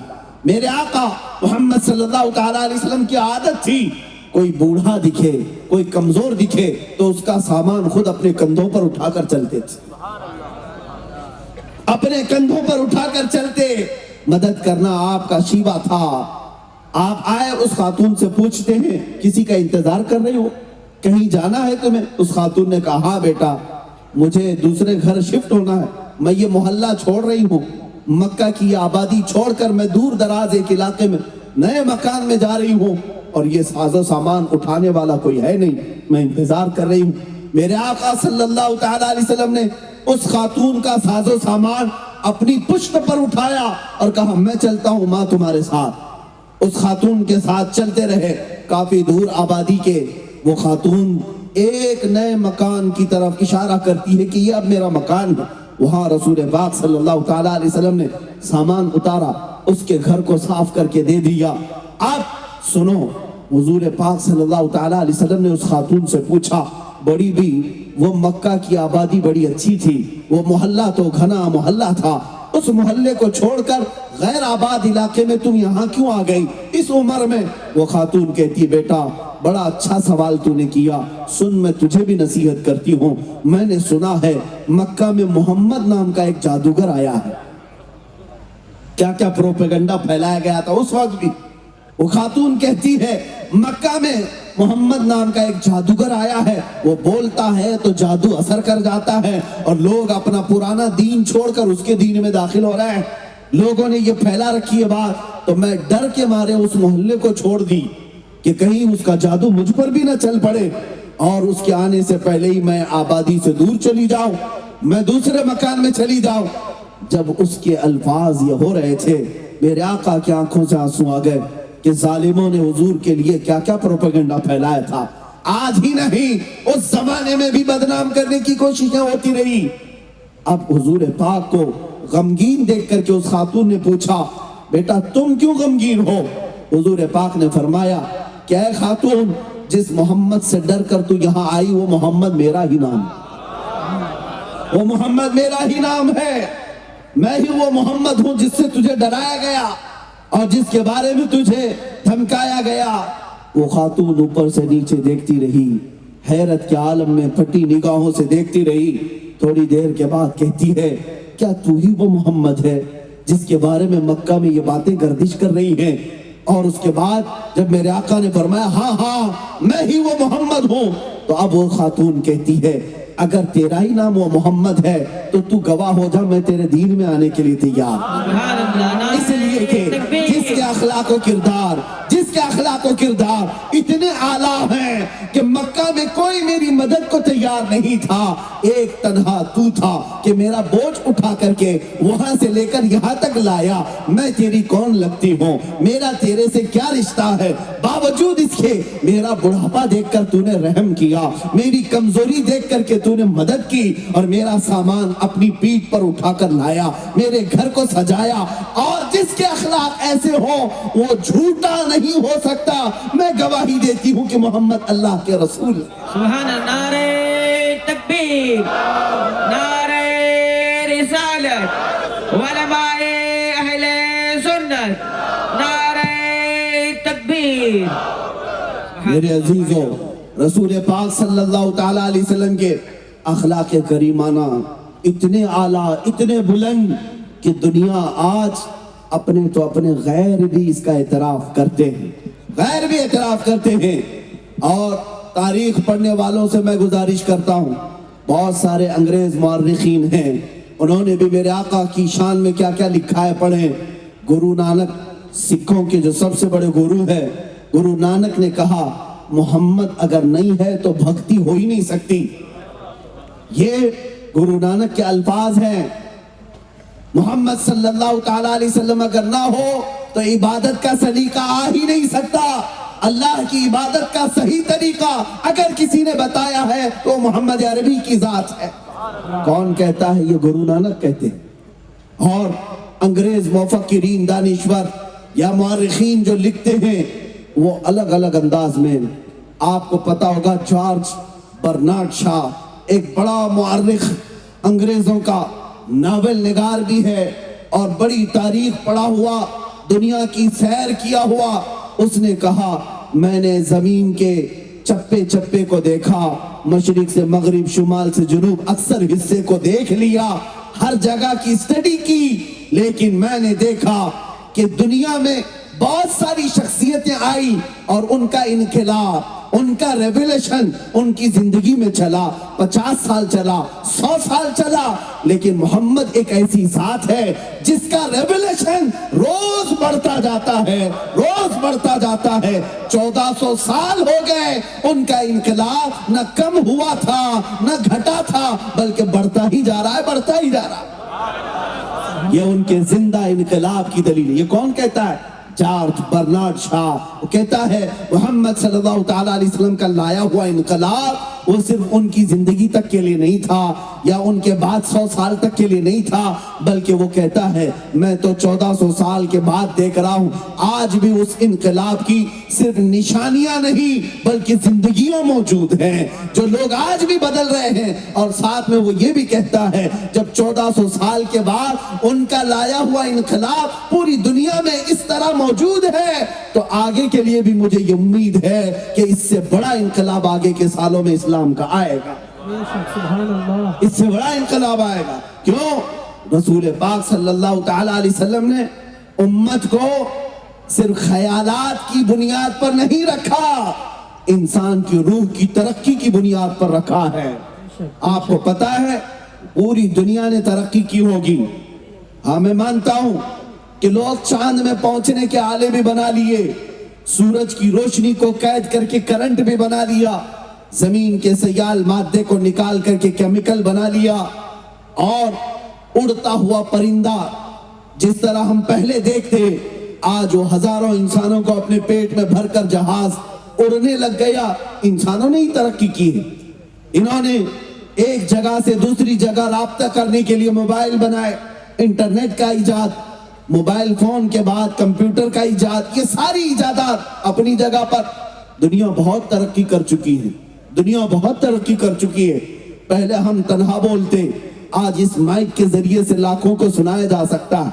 A: میرے آقا محمد صلی اللہ تعالیٰ علیہ وسلم کی عادت تھی کوئی بوڑھا دکھے، کوئی کمزور دکھے تو اس کا سامان خود اپنے کندھوں پر اٹھا کر چلتے تھے، اپنے کندھوں پر اٹھا کر چلتے۔ مدد کرنا آپ کا شیوا تھا۔ آپ آئے اس خاتون سے پوچھتے ہیں کسی کا انتظار کر رہے ہو، کہیں جانا ہے تمہیں؟ اس خاتون نے کہا ہاں بیٹا مجھے دوسرے گھر شفٹ ہونا ہے، میں یہ محلہ چھوڑ رہی ہوں، مکہ کی آبادی چھوڑ کر میں دور دراز ایک علاقے میں نئے مکان میں جا رہی ہوں، اور یہ ساز و سامان اٹھانے والا کوئی ہے نہیں، میں انتظار کر رہی ہوں۔ میرے آقا صلی اللہ تعالیٰ علیہ وسلم نے اس خاتون کا ساز و سامان اپنی پشت پر اٹھایا اور کہا میں چلتا ہوں ماں تمہارے ساتھ۔ اس خاتون کے ساتھ چلتے رہے، کافی دور آبادی کے وہ خاتون ایک نئے مکان کی طرف اشارہ کرتی ہے کہ یہ اب میرا مکان ہے۔ وہاں رسول پاک صلی اللہ تعالیٰ علیہ وسلم نے سامان اتارا، اس کے گھر کو صاف کر کے دے دیا۔ اب سنو، حضور پاک صلی اللہ تعالیٰ علیہ وسلم نے اس خاتون سے پوچھا بڑی بھی وہ مکہ کی آبادی بڑی اچھی تھی، وہ محلہ تو گھنا محلہ تھا، اس محلے کو چھوڑ کر غیر آباد علاقے میں تم یہاں کیوں آ گئی اس عمر میں؟ وہ خاتون کہتی بیٹا بڑا اچھا سوال تو نے کیا، سن میں تجھے بھی نصیحت کرتی ہوں، میں نے سنا ہے مکہ میں محمد نام کا ایک جادوگر آیا ہے۔ کیا کیا پروپیگنڈا پھیلایا گیا تھا اس وقت بھی۔ وہ خاتون کہتی ہے مکہ میں محمد نام کا ایک جادوگر آیا ہے، وہ بولتا ہے تو جادو اثر کر جاتا ہے اور لوگ اپنا پرانا دین چھوڑ کر اس کے دین میں داخل ہو رہے ہیں۔ لوگوں نے یہ پھیلا رکھی ہے بات، تو میں ڈر کے مارے اس محلے کو چھوڑ دی کہ کہیں اس کا جادو مجھ پر بھی نہ چل پڑے، اور اس کے آنے سے پہلے ہی میں آبادی سے دور چلی جاؤں، میں دوسرے مکان میں چلی جاؤں۔ جب اس کے الفاظ یہ ہو رہے تھے میرے آقا کی آنکھوں سے آنسو آ گئے کہ ظالموں نے حضور کے لیے کیا کیا پروپیگنڈا پھیلایا تھا۔ آج ہی نہیں اس زمانے میں بھی بدنام کرنے کی کوششیں ہوتی رہی، اب حضور پاک کو غمگین دیکھ کر کے اس خاتون نے پوچھا بیٹا تم کیوں غمگین ہو؟ حضور پاک نے فرمایا کہ اے خاتون جس محمد سے ڈر کر تو یہاں آئی وہ محمد میرا ہی نام ہے، وہ محمد میرا ہی نام ہے، میں ہی وہ محمد ہوں جس سے تجھے ڈرایا گیا اور جس کے بارے میں تجھے دھمکایا گیا۔ وہ خاتون اوپر سے نیچے دیکھتی رہی، حیرت کے عالم میں پھٹی نگاہوں سے دیکھتی رہی، تھوڑی دیر کے بعد کہتی ہے کیا تو ہی وہ محمد ہے جس کے بارے میں مکہ میں یہ باتیں گردش کر رہی ہیں؟ اور اس کے بعد جب میرے آقا نے فرمایا ہاں ہاں میں ہی وہ محمد ہوں، تو اب وہ خاتون کہتی ہے اگر تیرا ہی نام وہ محمد ہے تو گواہ ہو جا، میں تیرے دین میں آنے کے لیے تیار۔ اس لیے کہ جس کے اخلاق و کردار اتنے اعلیٰ ہیں کہ مکہ میں کوئی میری مدد کو تیار نہیں تھا، ایک تنہا تو تھا کہ میرا بوجھ اٹھا کر کے وہاں سے لے کر یہاں تک لایا، میں تیری کون لگتی ہوں، میرا تیرے سے کیا رشتہ ہے، باوجود اس کے میرا بڑھاپا دیکھ کر تو نے رحم کیا، میری کمزوری دیکھ کر کے تو نے مدد کی اور میرا سامان اپنی پیٹھ پر اٹھا کر لایا، میرے گھر کو سجایا، اور جس کے اخلاق ایسے ہوں وہ جھوٹا نہیں ہو سکتا۔ میں گواہی دیتی ہوں کہ محمد اللہ کے رسول۔
C: سبحان اللہ، نعرہ تکبیر، نعرہ رسالت، علماء اہل سنت، نعرہ تکبیر۔
A: میرے عزیزوں، رسول پاک صلی اللہ تعالیٰ علیہ وسلم کے اخلاق کریمانہ اتنے اعلیٰ اتنے بلند کہ دنیا آج اپنے غیر بھی اس کا اعتراف کرتے ہیں، غیر بھی اعتراف کرتے ہیں۔ اور تاریخ پڑھنے والوں سے میں گزارش کرتا ہوں، بہت سارے انگریز مورخین ہیں، انہوں نے بھی میرے آقا کی شان میں کیا کیا لکھا ہے پڑھیں۔ گرو نانک سکھوں کے جو سب سے بڑے گرو ہے، گرو نانک نے کہا محمد اگر نہیں ہے تو بھکتی ہو ہی نہیں سکتی۔ یہ گرو نانک کے الفاظ ہیں، محمد صلی اللہ تعالیٰ علیہ وسلم اگر نہ ہو تو عبادت کا سلیقہ آ ہی نہیں سکتا۔ اللہ کی عبادت کا صحیح طریقہ اگر کسی نے بتایا ہے تو محمد عربی کی ذات ہے۔ کون کہتا ہے؟ یہ گرو نانک کہتے ہیں۔ اور انگریز مفکرین، دانشور یا مورخین جو لکھتے ہیں وہ الگ الگ انداز میں، آپ کو پتا ہوگا جارج برنارڈ شاہ ایک بڑا مورخ، انگریزوں کا ناول نگار بھی ہے اور بڑی تاریخ پڑھا ہوا، دنیا کی سیر کیا ہوا، اس نے کہا میں نے زمین کے چپے چپے کو دیکھا، مشرق سے مغرب، شمال سے جنوب، اکثر حصے کو دیکھ لیا، ہر جگہ کی اسٹڈی کی، لیکن میں نے دیکھا کہ دنیا میں بہت ساری شخصیتیں آئی اور ان کا انقلاب، ان کا ریولیشن ان کی زندگی میں چلا، 50 سال چلا، 100 سال چلا، لیکن محمد ایک ایسی ذات ہے جس کا ریولیشن روز بڑھتا جاتا ہے، روز بڑھتا جاتا ہے۔ 1400 سال ہو گئے، ان کا انقلاب نہ کم ہوا تھا نہ گھٹا تھا، بلکہ بڑھتا ہی جا رہا ہے، بڑھتا ہی جا رہا ہے۔ یہ ان کے زندہ انقلاب کی دلیل ہے۔ یہ کون کہتا ہے؟ جارج برنارڈ شاہ۔ وہ کہتا ہے محمد صلی اللہ تعالیٰ علیہ وسلم کا لایا ہوا انقلاب وہ صرف ان کی زندگی تک کے لیے نہیں تھا یا ان کے بعد 100 سال تک کے لیے نہیں تھا، بلکہ وہ کہتا ہے میں تو 1400 سال کے بعد دیکھ رہا ہوں، آج بھی اس انقلاب کی صرف نشانیاں نہیں بلکہ زندگیاں موجود ہیں جو لوگ آج بھی بدل رہے ہیں۔ اور ساتھ میں وہ یہ بھی کہتا ہے جب 1400 سال کے بعد ان کا لایا ہوا انقلاب پوری دنیا میں اس طرح موجود ہے تو آگے کے لیے بھی مجھے یہ امید ہے کہ اس سے بڑا انقلاب آگے کے سالوں میں اسلام کا آئے گا، اس سے بڑا انقلاب آئے گا۔ کیوں؟ رسول پاک صلی اللہ تعالیٰ علیہ وسلم نے امت کو صرف خیالات کی بنیاد پر نہیں رکھا، انسان کی روح کی ترقی کی بنیاد پر رکھا ہے۔ آپ کو پتا ہے پوری دنیا نے ترقی کی ہوگی، ہاں میں مانتا ہوں کہ لوگ چاند میں پہنچنے کے آلے بھی بنا لیے، سورج کی روشنی کو قید کر کے کرنٹ بھی بنا لیا، زمین کے سیال مادے کو نکال کر کے کیمیکل بنا لیا، اور اڑتا ہوا پرندہ جس طرح ہم پہلے دیکھتے آج وہ ہزاروں انسانوں کو اپنے پیٹ میں بھر کر جہاز اڑنے لگ گیا۔ انسانوں نے ہی ترقی کی ہے، انہوں نے ایک جگہ سے دوسری جگہ رابطہ کرنے کے لیے موبائل بنائے، انٹرنیٹ کا ایجاد، موبائل فون کے بعد کمپیوٹر کا ایجاد، یہ ساری ایجادات اپنی جگہ پر دنیا بہت ترقی کر چکی ہے، دنیا بہت ترقی کر چکی ہے۔ پہلے ہم تنہا بولتے، آج اس مائک کے ذریعے سے لاکھوں کو سنایا جا سکتا ہے۔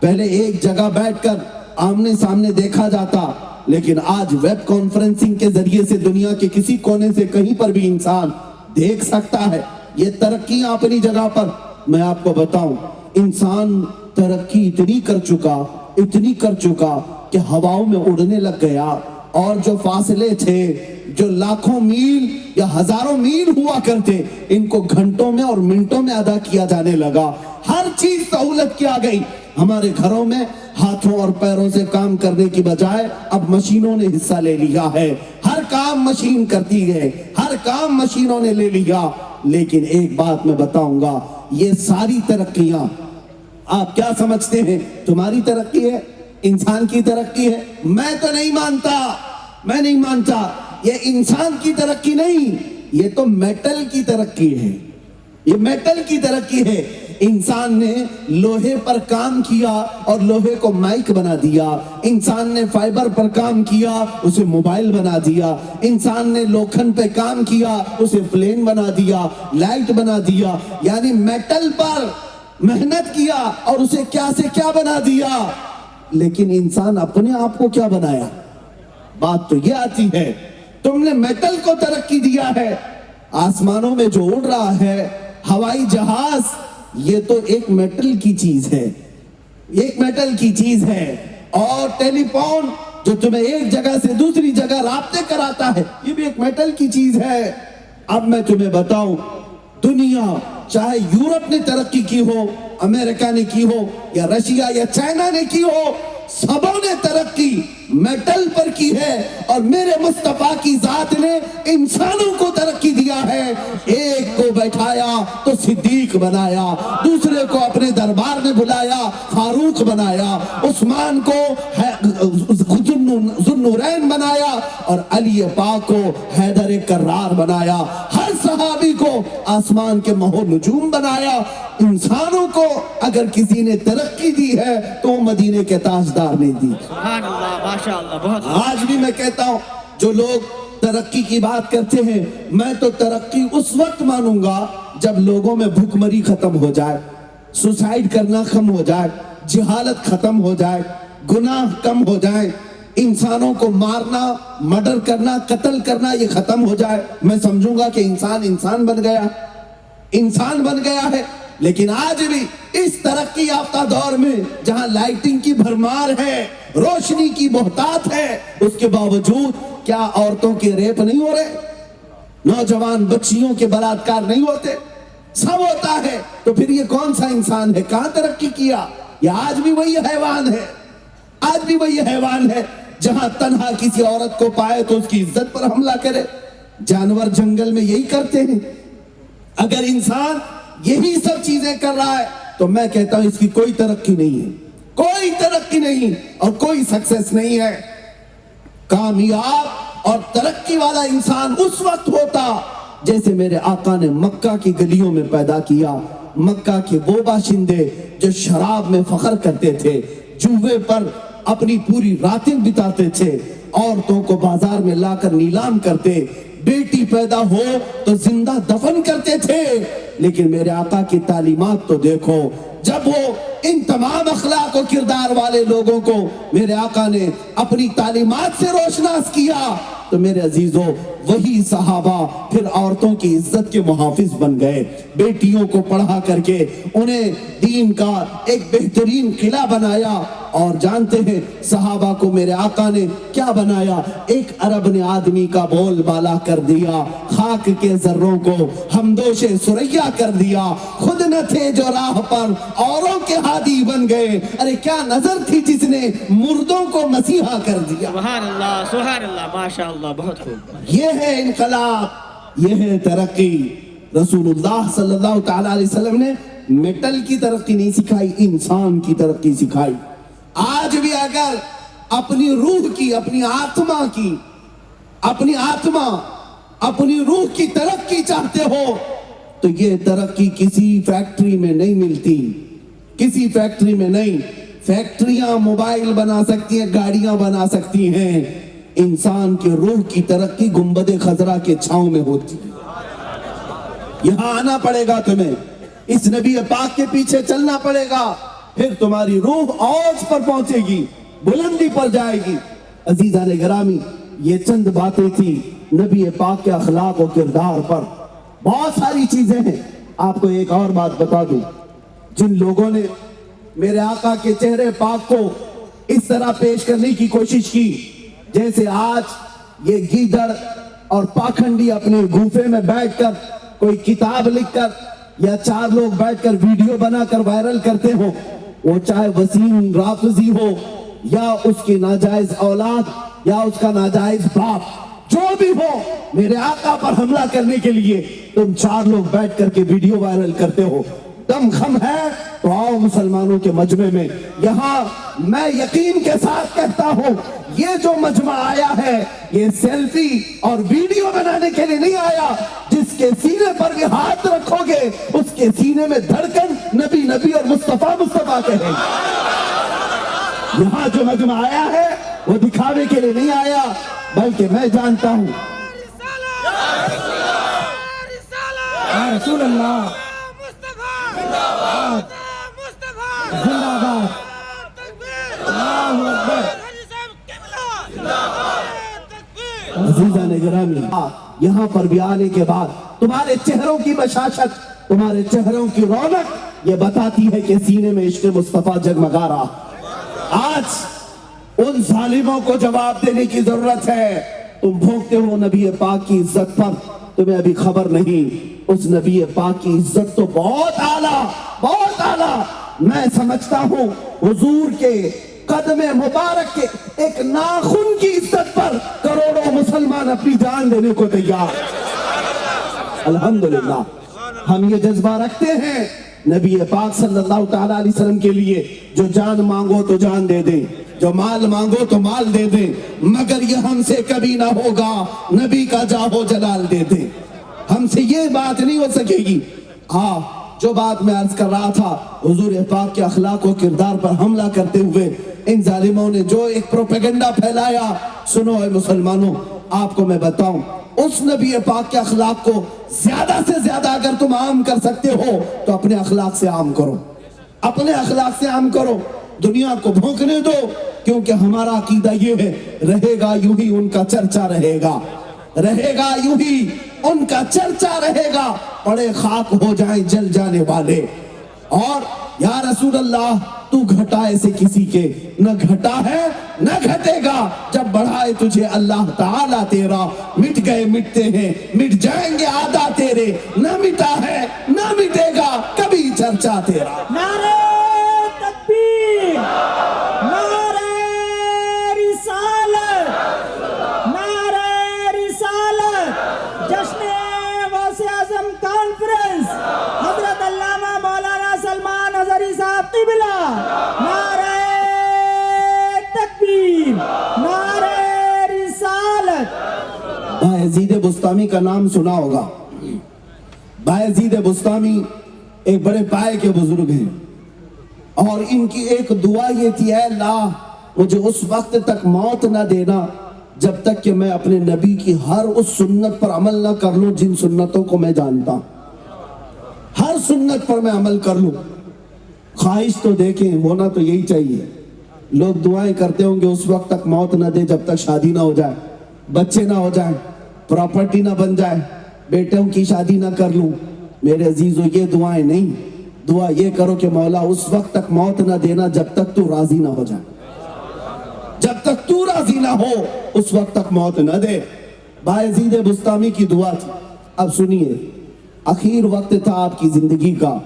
A: پہلے ایک جگہ بیٹھ کر آمنے سامنے دیکھا جاتا، لیکن آج ویب کانفرنسنگ کے ذریعے سے دنیا کے کسی کونے سے کہیں پر بھی انسان دیکھ سکتا ہے۔ یہ ترقیاں اپنی جگہ پر۔ میں آپ کو بتاؤں، انسان ترقی اتنی کر چکا کہ ہواؤں میں اڑنے لگ گیا، اور جو فاصلے تھے جو لاکھوں میل یا ہزاروں میل ہوا کرتے، ان کو گھنٹوں میں اور منٹوں میں ادا کیا جانے لگا۔ ہر چیز سہولت کی آ گئی۔ ہمارے گھروں میں ہاتھوں اور پیروں سے کام کرنے کی بجائے اب مشینوں نے حصہ لے لیا ہے۔ ہر کام مشین کرتی ہے، ہر کام مشینوں نے لے لیا۔ لیکن ایک بات میں بتاؤں گا، یہ ساری ترقیاں آپ کیا سمجھتے ہیں تمہاری ترقی ہے، انسان کی ترقی ہے؟ میں تو نہیں مانتا، یہ انسان کی ترقی نہیں، یہ تو میٹل کی ترقی ہے، یہ میٹل کی ترقی ہے۔ انسان نے لوہے پر کام کیا اور لوہے کو مائک بنا دیا، انسان نے فائبر پر کام کیا، اسے موبائل بنا دیا، انسان نے لوکھن پہ کام کیا، اسے پلین بنا دیا، لائٹ بنا دیا۔ یعنی میٹل پر محنت کیا اور اسے کیا سے کیا بنا دیا۔ لیکن انسان اپنے آپ کو کیا بنایا؟ بات تو یہ آتی ہے، تم نے میٹل کو ترقی دیا ہے۔ آسمانوں میں جو اڑ رہا ہے ہوائی جہاز، یہ تو ایک میٹل کی چیز ہے، ایک میٹل کی چیز ہے۔ اور ٹیلی فون جو تمہیں ایک جگہ سے دوسری جگہ رابطے کراتا ہے، یہ بھی ایک میٹل کی چیز ہے۔ اب میں تمہیں بتاؤں، دنیا چاہے یورپ نے ترقی کی ہو، امریکہ نے کی ہو، یا رشیا یا چائنا نے کی ہو، سبوں نے ترقی میٹل پر کی ہے۔ اور میرے مصطفیٰ کی ذات نے انسانوں کو ترقی دیا ہے۔ ایک کو بیٹھایا تو صدیق بنایا، دوسرے کو اپنے دربار میں بلایا فاروق بنایا، عثمان کو ذوالنورین بنایا، اور علی پاک کو حیدر کرار بنایا۔ ہر صحابی کو آسمان کے مہر نجوم بنایا۔ انسانوں کو اگر کسی نے ترقی دی ہے تو مدینے کے تاجدار نے دی۔
C: سبحان اللہ، ماشاءاللہ، بہت
A: آج بھی میں کہتا ہوں، جو لوگ ترقی کی بات کرتے ہیں، میں تو ترقی اس وقت مانوں گا جب لوگوں میں بھوک مری ختم ہو جائے، سوسائیڈ کرنا کم ہو جائے، جہالت ختم ہو جائے، گناہ کم ہو جائے، انسانوں کو مارنا، مرڈر کرنا، قتل کرنا یہ ختم ہو جائے، میں سمجھوں گا کہ انسان بن گیا ہے۔ لیکن آج بھی اس ترقی یافتہ دور میں جہاں لائٹنگ کی بھرمار ہے، روشنی کی بہتات ہے، اس کے باوجود کیا عورتوں کے ریپ نہیں ہو رہے؟ نوجوان بچیوں کے بلاತ್ಕಾರ نہیں ہوتے؟ سب ہوتا ہے۔ تو پھر یہ کون سا انسان ہے؟ کہاں ترقی کیا؟ یہ آج بھی وہی حیوان ہے، جہاں تنہا کسی عورت کو پائے تو اس کی عزت پر حملہ کرے۔ جانور جنگل میں یہی کرتے ہیں۔ اگر انسان یہی سب چیزیں کر رہا ہے تو میں کہتا ہوں اس کی کوئی ترقی نہیں ہے، کوئی ترقی نہیں اور کوئی سکسیس نہیں ہے۔ کامیاب اور ترقی والا انسان اس وقت ہوتا جیسے میرے آقا نے مکہ کی گلیوں میں پیدا کیا۔ مکہ کے وہ باشندے جو شراب میں فخر کرتے تھے، جوے پر اپنی پوری راتیں بتاتے تھے، عورتوں کو بازار میں لا کر نیلام کرتے، بیٹی پیدا ہو تو زندہ دفن کرتے تھے۔ لیکن میرے آقا کی تعلیمات تو دیکھو، جب وہ ان تمام اخلاق و کردار والے لوگوں کو میرے آقا نے اپنی تعلیمات سے روشناس کیا تو میرے عزیزوں وہی صحابہ پھر عورتوں کی عزت کے محافظ بن گئے، بیٹیوں کو پڑھا کر کے انہیں دین کا ایک بہترین قلعہ بنایا۔ اور جانتے ہیں صحابہ کو میرے آقا نے کیا بنایا؟ ایک عرب نے آدمی کا بول بالا کر دیا، خاک کے ذروں کو ہمدوش سریا کر دیا، خود نہ تھے جو راہ پر اوروں کے ہادی بن گئے۔ ارے کیا نظر تھی جس نے مردوں کو مسیحا کر دیا۔
C: سبحان اللہ، ماشاءاللہ، بہت خوب۔
A: یہ ہے انقلاب، یہ ہے ترقی۔ رسول اللہ صلی اللہ تعالیٰ علیہ وسلم نے میٹل کی ترقی نہیں سکھائی، انسان کی ترقی سکھائی۔ آج بھی اگر اپنی روح کی، اپنی آتما کی، اپنی روح کی ترقی چاہتے ہو تو یہ ترقی کسی فیکٹری میں نہیں ملتی، کسی فیکٹری میں نہیں۔ فیکٹریاں موبائل بنا سکتی ہیں، گاڑیاں بنا سکتی ہیں، انسان کی روح کی ترقی گنبد خضرا کے چھاؤں میں ہوتی ہے۔ یہاں آنا پڑے گا تمہیں، اس نبی پاک کے پیچھے چلنا پڑے گا، پھر تمہاری روح اوج پر پہنچے گی، بلندی پر جائے گی۔ عزیزان گرامی، یہ چند باتیں تھی نبی پاک کے اخلاق و کردار پر، بہت ساری چیزیں ہیں۔ آپ کو ایک اور بات بتا دوں، جن لوگوں نے میرے آقا کے چہرے پاک کو اس طرح پیش کرنے کی کوشش کی جیسے آج یہ گیدڑ اور پاکھنڈی اپنے گوفے میں بیٹھ کر کوئی کتاب لکھ کر یا چار لوگ بیٹھ کر ویڈیو بنا کر وائرل کرتے ہو، وہ چاہے وسیم رافضی ہو یا اس کی ناجائز اولاد یا اس کا ناجائز باپ، جو بھی ہو، میرے آقا پر حملہ کرنے کے لیے تم چار لوگ بیٹھ کر کے ویڈیو وائرل کرتے ہو۔ دم خم ہے تو آؤ مسلمانوں کے مجمع میں، یہاں میں یقین کے ساتھ کہتا ہوں یہ جو مجمع آیا ہے یہ سیلفی اور ویڈیو بنانے کے لیے نہیں آیا۔ جس کے سینے پر بھی ہاتھ رکھو گے اس کے سینے میں دھڑکن نبی نبی اور مصطفیٰ مصطفیٰ کہے۔ یہاں جو مجمع آیا ہے وہ دکھاوے کے لیے نہیں آیا، بلکہ میں جانتا ہوں
D: یا رسول اللہ زندہ باد، اللہ اکبر۔
A: عزیزان گرامی، یہاں پر بھی آنے کے بعد تمہارے چہروں کی بشاشت، تمہارے چہروں کی رونق یہ بتاتی ہے کہ سینے میں عشق مصطفیٰ جگمگا رہا۔ آج ان ظالموں کو جواب دینے کی ضرورت ہے۔ تم بھونکتے ہو نبی پاک کی عزت پر، تمہیں ابھی خبر نہیں اس نبی پاک کی عزت تو بہت اعلیٰ، بہت اعلیٰ۔ میں سمجھتا ہوں حضور کے قدم مبارک کے ایک ناخن کی عزت پر کروڑوں مسلمان اپنی جان دینے کو تیار۔ الحمدللہ ہم یہ جذبہ رکھتے ہیں نبی پاک صلی اللہ تعالیٰ علیہ وسلم کے لیے، جو جان مانگو تو جان دے دیں، جو مال مانگو تو مال دے دیں، مگر یہ ہم سے کبھی نہ ہوگا نبی کا جاہو جلال دے دیں۔ ہم سے یہ بات نہیں ہو سکے گی۔ ہاں، جو بات میں عرض کر رہا تھا، حضور پاک کے اخلاق و کردار پر حملہ کرتے ہوئے ان ظالموں نے جو ایک پروپیگنڈا پھیلایا، سنو اے مسلمانوں، آپ کو میں بتاؤں، اس نبی پاک کے اخلاق کو زیادہ سے زیادہ اگر تم عام کر سکتے ہو تو اپنے اخلاق سے عام کرو، اپنے اخلاق سے عام کرو، دنیا کو بھونکنے دو، کیونکہ ہمارا عقیدہ یہ ہے، رہے گا یوں ہی ان کا چرچا رہے گا، رہے گا یوں ہی ان کا چرچا رہے گا، پڑے خاک ہو جائیں جل جانے والے۔ اور یا رسول اللہ تو گھٹائے سے کسی کے نہ گھٹا ہے نہ گھٹے گا، جب بڑھائے تجھے اللہ تعالیٰ تیرا، مٹ گئے مٹتے ہیں مٹ جائیں گے آدھا تیرے، نہ مٹا ہے نہ مٹے گا کبھی چرچا تیرا۔
D: نعرہ تکبیر، نعرہ رسالت، نعرہ رسالت، جشن غوث اعظم کانفرنس، حضرت علامہ مولانا سلمان اظہری صاحب قبلہ، نعرہ تکبیر، نعرہ رسالت۔
A: بایزید بستامی کا نام سنا ہوگا۔ بایزید بستامی ایک بڑے پائے کے بزرگ ہیں، اور ان کی ایک دعا یہ تھی، اے اللہ مجھے اس وقت تک موت نہ دینا جب تک کہ میں اپنے نبی کی ہر اس سنت پر عمل نہ کر لوں جن سنتوں کو میں جانتا ہوں، ہر سنت پر میں عمل کر لوں۔ خواہش تو دیکھیں، ہونا تو یہی چاہیے۔ لوگ دعائیں کرتے ہوں گے اس وقت تک موت نہ دے جب تک شادی نہ ہو جائے، بچے نہ ہو جائیں، پراپرٹی نہ بن جائے، بیٹوں کی شادی نہ کر لوں۔ میرے عزیزو، یہ دعائیں نہیں، دعا یہ کرو کہ مولا اس وقت تک موت نہ دینا جب تک تو راضی نہ ہو جائے، جب تک تو راضی نہ ہو اس وقت تک موت نہ دے۔ بایزید بستامی کی دعا تھی۔ اب سنیے، اخیر وقت تھا آپ کی زندگی کا،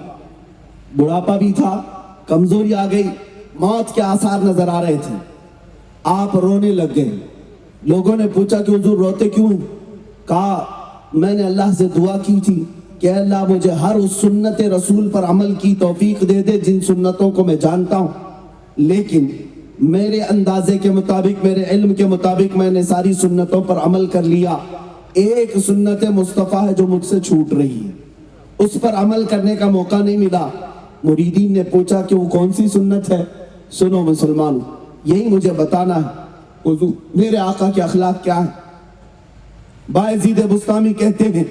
A: بڑھاپا بھی تھا، کمزوری آ گئی، موت کے آثار نظر آ رہے تھے، آپ رونے لگ گئے۔ لوگوں نے پوچھا کہ حضور روتے کیوں؟ کہا میں نے اللہ سے دعا کی تھی کہ اللہ مجھے ہر اس سنت رسول پر عمل کی توفیق دے دے جن سنتوں کو میں جانتا ہوں، لیکن میرے اندازے کے مطابق، میرے علم کے مطابق میں نے ساری سنتوں پر عمل کر لیا، ایک سنت مصطفیٰ ہے جو مجھ سے چھوٹ رہی ہے، اس پر عمل کرنے کا موقع نہیں ملا۔ مریدین نے پوچھا کہ وہ کون سی سنت ہے؟ سنو مسلمانوں، یہی مجھے بتانا ہے حضور میرے آقا کے اخلاق کیا ہے۔ بایزید بسطامی کہتے ہیں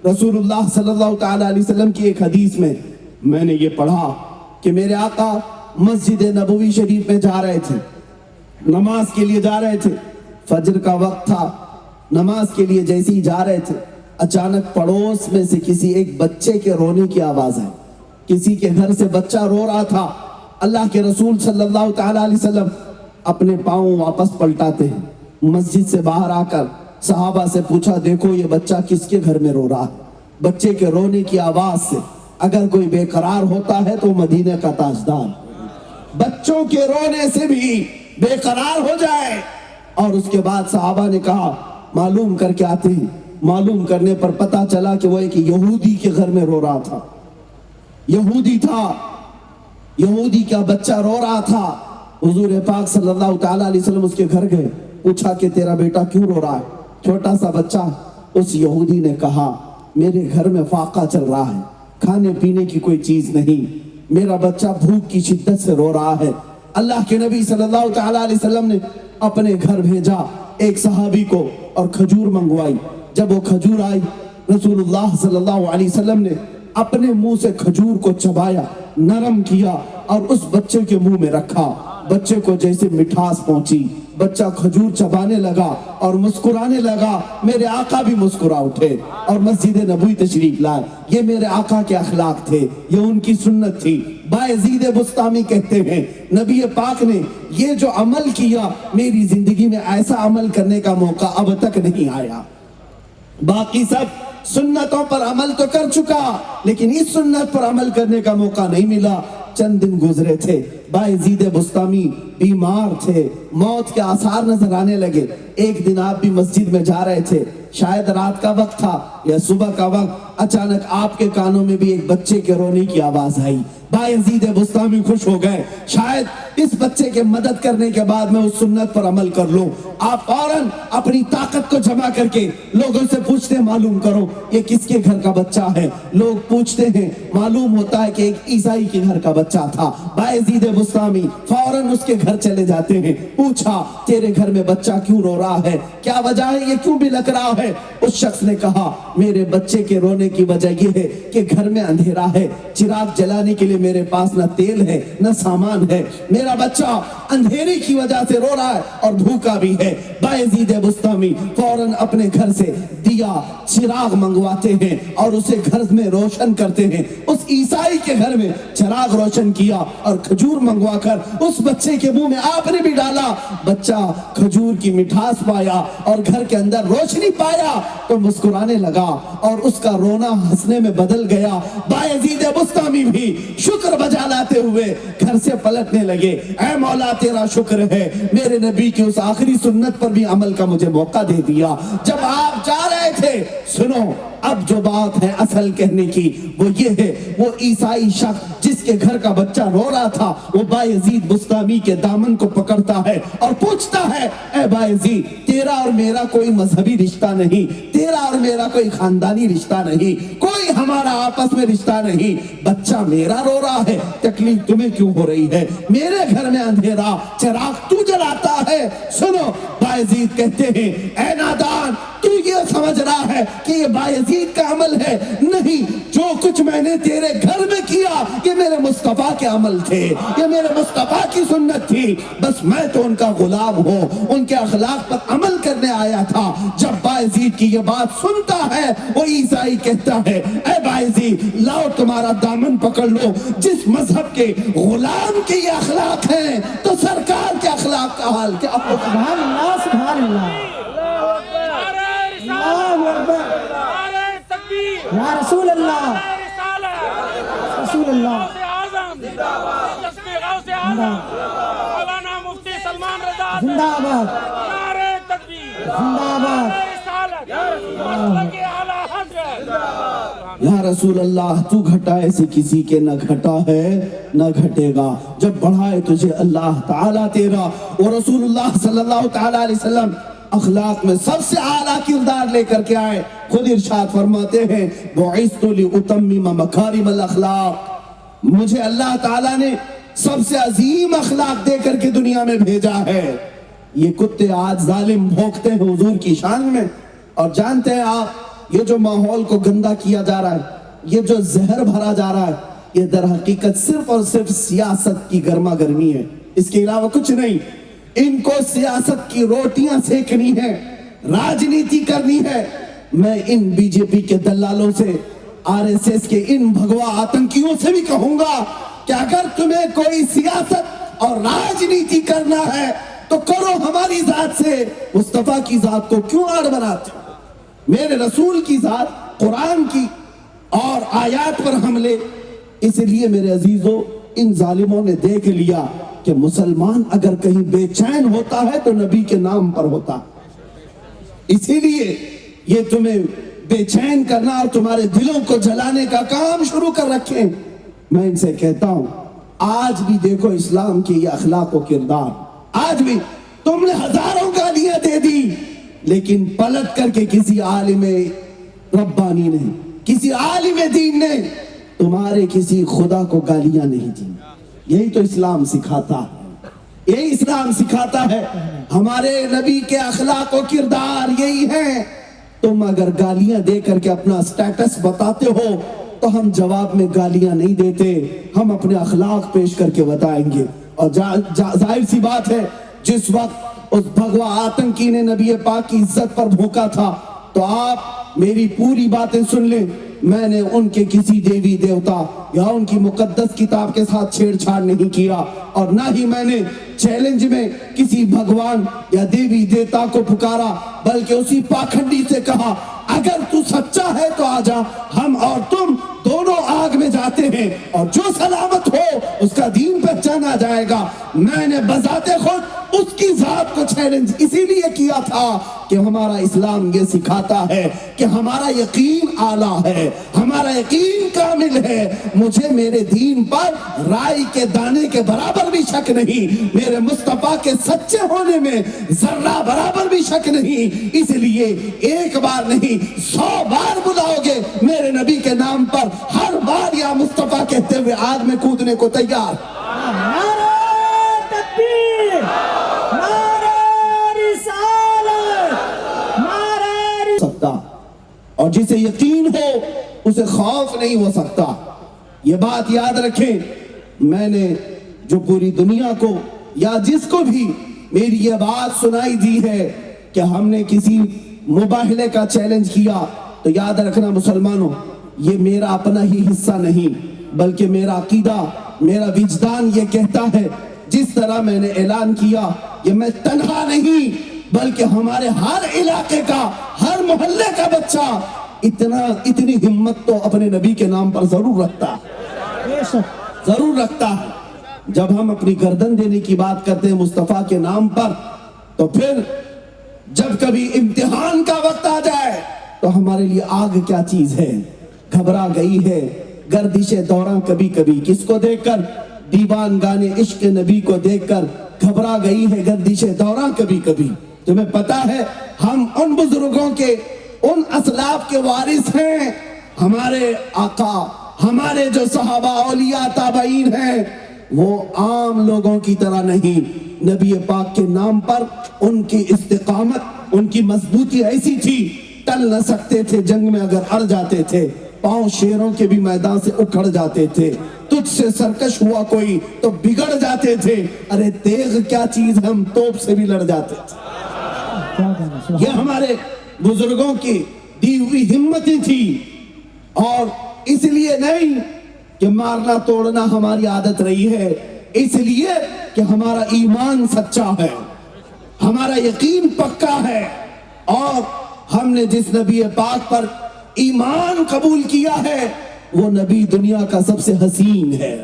A: رسول اللہ صلی اللہ تعالی علیہ وسلم کی ایک حدیث میں نے یہ پڑھا کہ میرے آقا مسجد نبوی شریف میں جا رہے تھے، نماز کے لیے جا رہے تھے، فجر کا وقت تھا، نماز کے لیے جیسے ہی جا رہے تھے اچانک پڑوس میں سے کسی ایک بچے کے رونے کی آواز آئی۔ کسی کے گھر سے بچہ رو رہا تھا۔ اللہ کے رسول صلی اللہ تعالی علیہ وسلم اپنے پاؤں واپس پلٹاتے ہیں، مسجد سے باہر آ کر صحابہ سے پوچھا دیکھو یہ بچہ کس کے گھر میں رو رہا ہے۔ بچے کے رونے کی آواز سے اگر کوئی بے قرار ہوتا ہے تو مدینہ کا تاجدار، بچوں کے رونے سے بھی بے قرار ہو جائے۔ اور اس کے بعد صحابہ نے کہا معلوم کر کے آتے ہیں۔ معلوم کرنے پر پتا چلا کہ وہ ایک یہودی کے گھر میں رو رہا تھا، یہودی تھا، یہودی کا بچہ رو رہا تھا۔ حضور پاک صلی اللہ تعالی علیہ وسلم اس کے گھر گئے، پوچھا کہ تیرا بیٹا کیوں رو رہا ہے؟ چھوٹا سا بچہ۔ اس یہودی نے کہا میرے گھر میں فاقہ چل رہا ہے، کھانے پینے کی کوئی چیز نہیں، میرا بچہ بھوک کی شدت سے رو رہا ہے۔ اللہ کے نبی صلی اللہ تعالی علیہ وسلم نے اپنے گھر بھیجا ایک صحابی کو اور کھجور منگوائی۔ جب وہ کھجور آئی رسول اللہ صلی اللہ علیہ وسلم نے اپنے منہ سے کھجور کو چبایا، نرم کیا اور اس بچے کے منہ میں رکھا۔ بچے کو جیسے مٹھاس پہنچی، بچہ کھجور چبانے لگا اور مسکرانے لگا۔ میرے آقا بھی مسکرا اٹھے اور مسجد نبوی تشریف لائے۔ یہ میرے آقا کے اخلاق تھے، یہ ان کی سنت تھی۔ بایزید بسطامی کہتے ہیں نبی پاک نے یہ جو عمل کیا میری زندگی میں ایسا عمل کرنے کا موقع اب تک نہیں آیا۔ باقی سب سنتوں پر عمل تو کر چکا لیکن اس سنت پر عمل کرنے کا موقع نہیں ملا۔ چند دن گزرے تھے، بایزید بسطامی بیمار تھے، موت کے آثار نظر آنے لگے۔ ایک دن آپ بھی مسجد میں جا رہے تھے، شاید رات کا وقت تھا یا صبح کا وقت، اچانک آپ کے کانوں میں بھی ایک بچے کے رونے کی آواز آئی۔ بایزید بسطامی خوش ہو گئے، شاید اس بچے کے مدد کرنے کے بعد میں اس سنت پر عمل کر لوں۔ آپ فوراً اپنی طاقت کو جمع کر کے لوگوں سے پوچھتے معلوم کرو یہ کس کے گھر کا بچہ ہے۔ لوگ پوچھتے ہیں، معلوم ہوتا ہے کہ ایک عیسائی کے گھر کا بچہ تھا۔ بایزید بسطامی فوراً اس کے گھر چلے جاتے ہیں، پوچھا تیرے گھر میں بچہ کیوں رو رہا ہے، کیا وجہ ہے، یہ کیوں بھی لگ رہا ہے؟ اس شخص نے کہا میرے بچے کے رونے کی وجہ یہ ہے کہ گھر میں اندھیرا ہے، چراغ جلانے کے لیے میرے پاس نہ تیل ہے نہ سامان ہے، میرا بچہ اندھیرے کی وجہ سے رو رہا ہے اور بھوکا بھی ہے۔ بایزید بسطامی فوراً اپنے گھر سے دیا چراغ منگواتے ہیں اور اسے گھر میں روشن کرتے ہیں۔ اس عیسائی کے گھر میں چراغ روشن کیا اور کھجور منگوا کر اس بچے کے منہ میں آپ نے بھی ڈالا۔ بچہ کھجور کی مٹھاس پایا اور گھر کے اندر روشنی پایا تو مسکرانے لگا اور اس کا رونا ہنسنے میں بدل گیا۔ بایزید بسطامی بھی شکر بجا لاتے ہوئے گھر سے پلٹنے لگے، اے مولا تیرا شکر ہے میرے نبی کی اس آخری سنت پر بھی عمل کا مجھے موقع دے دیا۔ جب آپ جا رہے تھے، سنو اب جو بات ہے اصل کہنے کی وہ یہ ہے، وہ عیسائی شخص جس کے گھر کا بچہ رو رہا تھا وہ بایزید بسطامی کے دامن کو پکڑتا ہے اور پوچھتا ہے اے بایزید تیرا اور میرا کوئی مذہبی رشتہ نہیں، تیرا اور میرا کوئی خاندانی رشتہ نہیں، کوئی ہمارا آپس میں رشتہ نہیں، بچہ میرا رو رہا ہے، تکلیف تمہیں کیوں ہو رہی ہے؟ میرے گھر میں اندھیرا، چراغ تو جلاتا ہے۔ سنو بایزید کہتے ہیں اے نادان تو یہ سمجھ رہا ہے کہ یہ بایزید کا عمل ہے؟ نہیں، جو کچھ میں نے تیرے گھر میں کیا یہ میرے مصطفیٰ کے عمل تھے، یہ میرے مصطفیٰ کی سنت تھی، بس میں تو ان کا غلام ہوں، ان کے اخلاق پر عمل کرنے آیا تھا۔ جب بایزید کی یہ بات سنتا ہے وہ عیسائی کہتا ہے اے بایزید لاؤ تمہارا دامن پکڑ لو، جس مذہب کے غلام کے یہ اخلاق ہیں تو سرکار کے اخلاق کا حال کیا ہوگا؟
D: سبحان اللہ سبحان اللہ، اللہ اکبر، یا رسول اللہ، رسول اللہ، زندہ آباد، زندہ آباد،
A: یا رسول اللہ تو گھٹائے سے کسی کے نہ گھٹا ہے نہ گھٹے گا، جب بڑھائے تجھے اللہ تعالیٰ تیرا۔ اور رسول اللہ صلی اللہ تعالیٰ علیہ وسلم اخلاق میں سب سے اعلیٰ کردار لے کر کے آئے. خود ارشاد فرماتے ہیں بعثت لأتمم مکارم الاخلاق، مجھے اللہ تعالیٰ نے سب سے عظیم اخلاق دے کر کے دنیا میں بھیجا ہے. یہ کتے آج ظالم بھونکتے ہیں حضور کی شان میں، اور جانتے ہیں آپ یہ جو ماحول کو گندا کیا جا رہا ہے، یہ جو زہر بھرا جا رہا ہے، یہ در حقیقت صرف اور صرف سیاست کی گرما گرمی ہے، اس کے علاوہ کچھ نہیں. ان کو سیاست کی روٹیاں سیکھنی ہے، راجنیتی کرنی ہے. میں ان بی جے پی کے دلالوں سے، آر ایس ایس کے ان بھگوا آتنکیوں سے بھی کہوں گا کہ اگر تمہیں کوئی سیاست اور راجنیتی کرنا ہے تو کرو ہماری ذات سے، مصطفیٰ کی ذات کو کیوں آڑ بناتے ہو؟ میرے رسول کی ذات، قرآن کی اور آیات پر حملے. اس لیے میرے عزیزو، ان ظالموں نے دیکھ لیا کہ مسلمان اگر کہیں بے چین ہوتا ہے تو نبی کے نام پر ہوتا. اسی لیے یہ تمہیں بے چین کرنا اور تمہارے دلوں کو جلانے کا کام شروع کر رکھے. میں ان سے کہتا ہوں آج بھی دیکھو اسلام کی یہ اخلاق و کردار. آج بھی تم نے ہزاروں گالیاں دے دی، لیکن پلٹ کر کے کسی عالم ربانی نے، کسی عالم دین نے تمہارے کسی خدا کو گالیاں نہیں دی. یہی تو اسلام سکھاتا ہے، یہی اسلام سکھاتا ہے. ہمارے نبی کے اخلاق و کردار یہی ہیں. تم اگر گالیاں دے کر کے اپنا سٹیٹس بتاتے ہو تو ہم جواب میں گالیاں نہیں دیتے، ہم اپنے اخلاق پیش کر کے بتائیں گے. اور ظاہر سی بات ہے جس وقت اس بھگوا آتنکی نے نبی پاک کی عزت پر بھونکا تھا تو آپ میری پوری باتیں سن لیں. میں نے ان کے کسی دیوی دیوتا یا ان کی مقدس کتاب کے ساتھ چھیڑ چھاڑ نہیں کیا، اور نہ ہی میں نے چیلنج میں کسی بھگوان یا دیوی دیوتا کو پکارا، بلکہ اسی پاکھنڈی سے کہا اگر تو سچا ہے تو آجا، ہم اور تم دونوں آگ میں جاتے ہیں، اور جو سلامت ہو اس کا دین پہچانا جائے گا. میں نے بذات خود اس کی ذات کو چیلنج اسی لیے کیا تھا کہ ہمارا اسلام یہ سکھاتا ہے کہ ہمارا یقین اعلیٰ ہے، ہمارا یقین کامل ہے. مجھے میرے دین پر رائی کے دانے کے برابر بھی شک نہیں، میرے مصطفیٰ کے سچے ہونے میں ذرہ برابر بھی شک نہیں. اس لیے ایک بار نہیں 100 بار بلاؤ گے میرے نبی کے نام پر، ہر بار یا مصطفیٰ کہتے ہوئے آگ میں کودنے کو تیار.
D: نعرہ تکبیر، نعرہ رسالت، نعرہ
A: سکتا، اور جسے یقین ہو اسے خوف نہیں ہو سکتا. یہ بات یاد رکھیں. میں نے جو پوری دنیا کو یا جس کو بھی میری یہ بات سنائی دی ہے کہ ہم نے کسی مباہلے کا چیلنج کیا، تو یاد رکھنا مسلمانوں، یہ میرا اپنا ہی حصہ نہیں، بلکہ میرا عقیدہ، میرا وجدان یہ کہتا ہے جس طرح میں نے اعلان کیا، یہ میں تنہا نہیں بلکہ ہمارے ہر علاقے کا، ہر محلے کا بچہ اتنی ہمت تو اپنے نبی کے نام پر ضرور رکھتا ہے، ضرور رکھتا ہے. جب ہم اپنی گردن دینے کی بات کرتے ہیں مصطفیٰ کے نام پر، تو پھر جب کبھی امتحان کا وقت آ جائے تو ہمارے لیے آگ کیا چیز ہے. گھبرا گئی ہے گردش دوراں کبھی کبھی، کس کو دیکھ کر؟ دیوان گانے عشق نبی کو دیکھ کر گھبرا گئی ہے گردش دوراں کبھی کبھی. تمہیں پتا ہے ہم ان بزرگوں کے، ان اسلاف کے وارث ہیں. ہمارے آقا، ہمارے جو صحابہ، اولیاء، تابعین ہیں، وہ عام لوگوں کی طرح نہیں. نبی پاک کے نام پر ان کی استقامت، ان کی مضبوطی ایسی تھی، ٹل نہ سکتے تھے. جنگ میں اگر اڑ جاتے تھے، پاؤں شیروں کے بھی میدان سے اکھڑ جاتے تھے. تجھ سے سرکش ہوا کوئی تو بگڑ جاتے تھے. ارے تیغ کیا چیز، ہم توپ سے بھی لڑ جاتے تھے. یہ ہمارے بزرگوں کی دی ہوئی ہمتیں تھی. اور اس لیے نہیں کہ مارنا توڑنا ہماری عادت رہی ہے، اس لیے کہ ہمارا ایمان سچا ہے، ہمارا یقین پکا ہے، اور ہم نے جس نبی پاک پر ایمان قبول کیا ہے وہ نبی دنیا کا سب سے حسین ہے،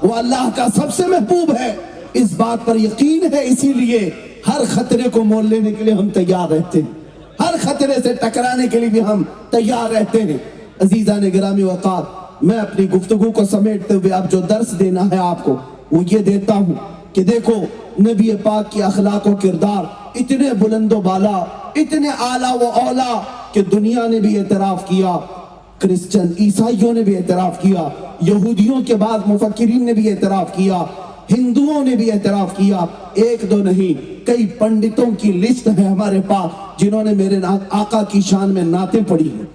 A: وہ اللہ کا سب سے محبوب ہے. اس بات پر یقین ہے، اسی لیے ہر خطرے کو مول لینے کے لیے ہم تیار رہتے ہیں، ہر خطرے سے ٹکرانے کے لیے بھی ہم تیار رہتے ہیں. عزیزان گرامی وقار، میں اپنی گفتگو کو سمیٹتے ہوئے اب جو درس دینا ہے آپ کو وہ یہ دیتا ہوں کہ کہ دیکھو نبی پاک کی اخلاق و کردار اتنے بلند و بالا، اتنے اعلیٰ و اولا کہ دنیا نے بھی اعتراف کیا، کرسچن عیسائیوں نے بھی اعتراف کیا، یہودیوں کے بعد مفکرین نے بھی اعتراف کیا، ہندوؤں نے بھی اعتراف کیا، ایک دو نہیں کئی پنڈتوں کی لسٹ ہے ہمارے پاس جنہوں نے میرے آقا کی شان میں نعتیں پڑھی ہیں،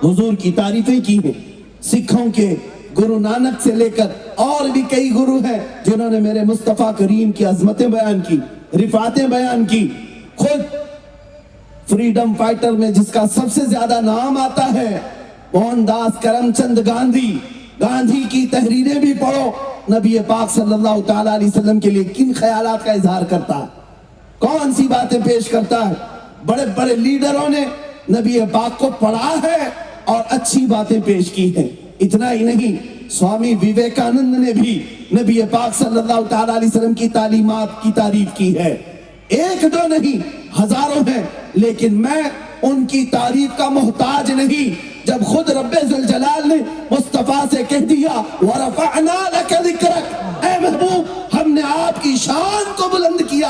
A: حضور کی تعریفیں کی ہیں۔ سکھوں کے گرو نانک سے لے کر اور بھی کئی گرو ہیں جنہوں نے میرے مصطفیٰ کریم کی عظمتیں بیان کی، رفعتیں بیان کی۔ خود فریڈم فائٹر میں جس کا سب سے زیادہ نام آتا ہے موہن داس کرم چند گاندھی، گاندھی کی تحریریں بھی پڑھو، نبی پاک صلی اللہ تعالیٰ علیہ وسلم کے لیے کن خیالات کا اظہار کرتا ہے، کون سی باتیں پیش کرتا ہے۔ بڑے بڑے لیڈروں نے نبی پاک کو پڑھا ہے اور اچھی باتیں پیش کی ہیں۔ اتنا ہی نہیں، سوامی وویکانند نے بھی نبی پاک صلی اللہ تعالیٰ علیہ وسلم کی تعلیمات کی تعریف کی ہے۔ ایک دو نہیں ہزاروں ہیں، لیکن میں ان کی تعریف کا محتاج نہیں۔ جب خود رب ذوالجلال نے مصطفیٰ سے کہہ دیا وَرَفَعْنَا لَكَ ذِكْرَكَ، اے محبوب ہم نے آپ کی شان کو بلند کیا،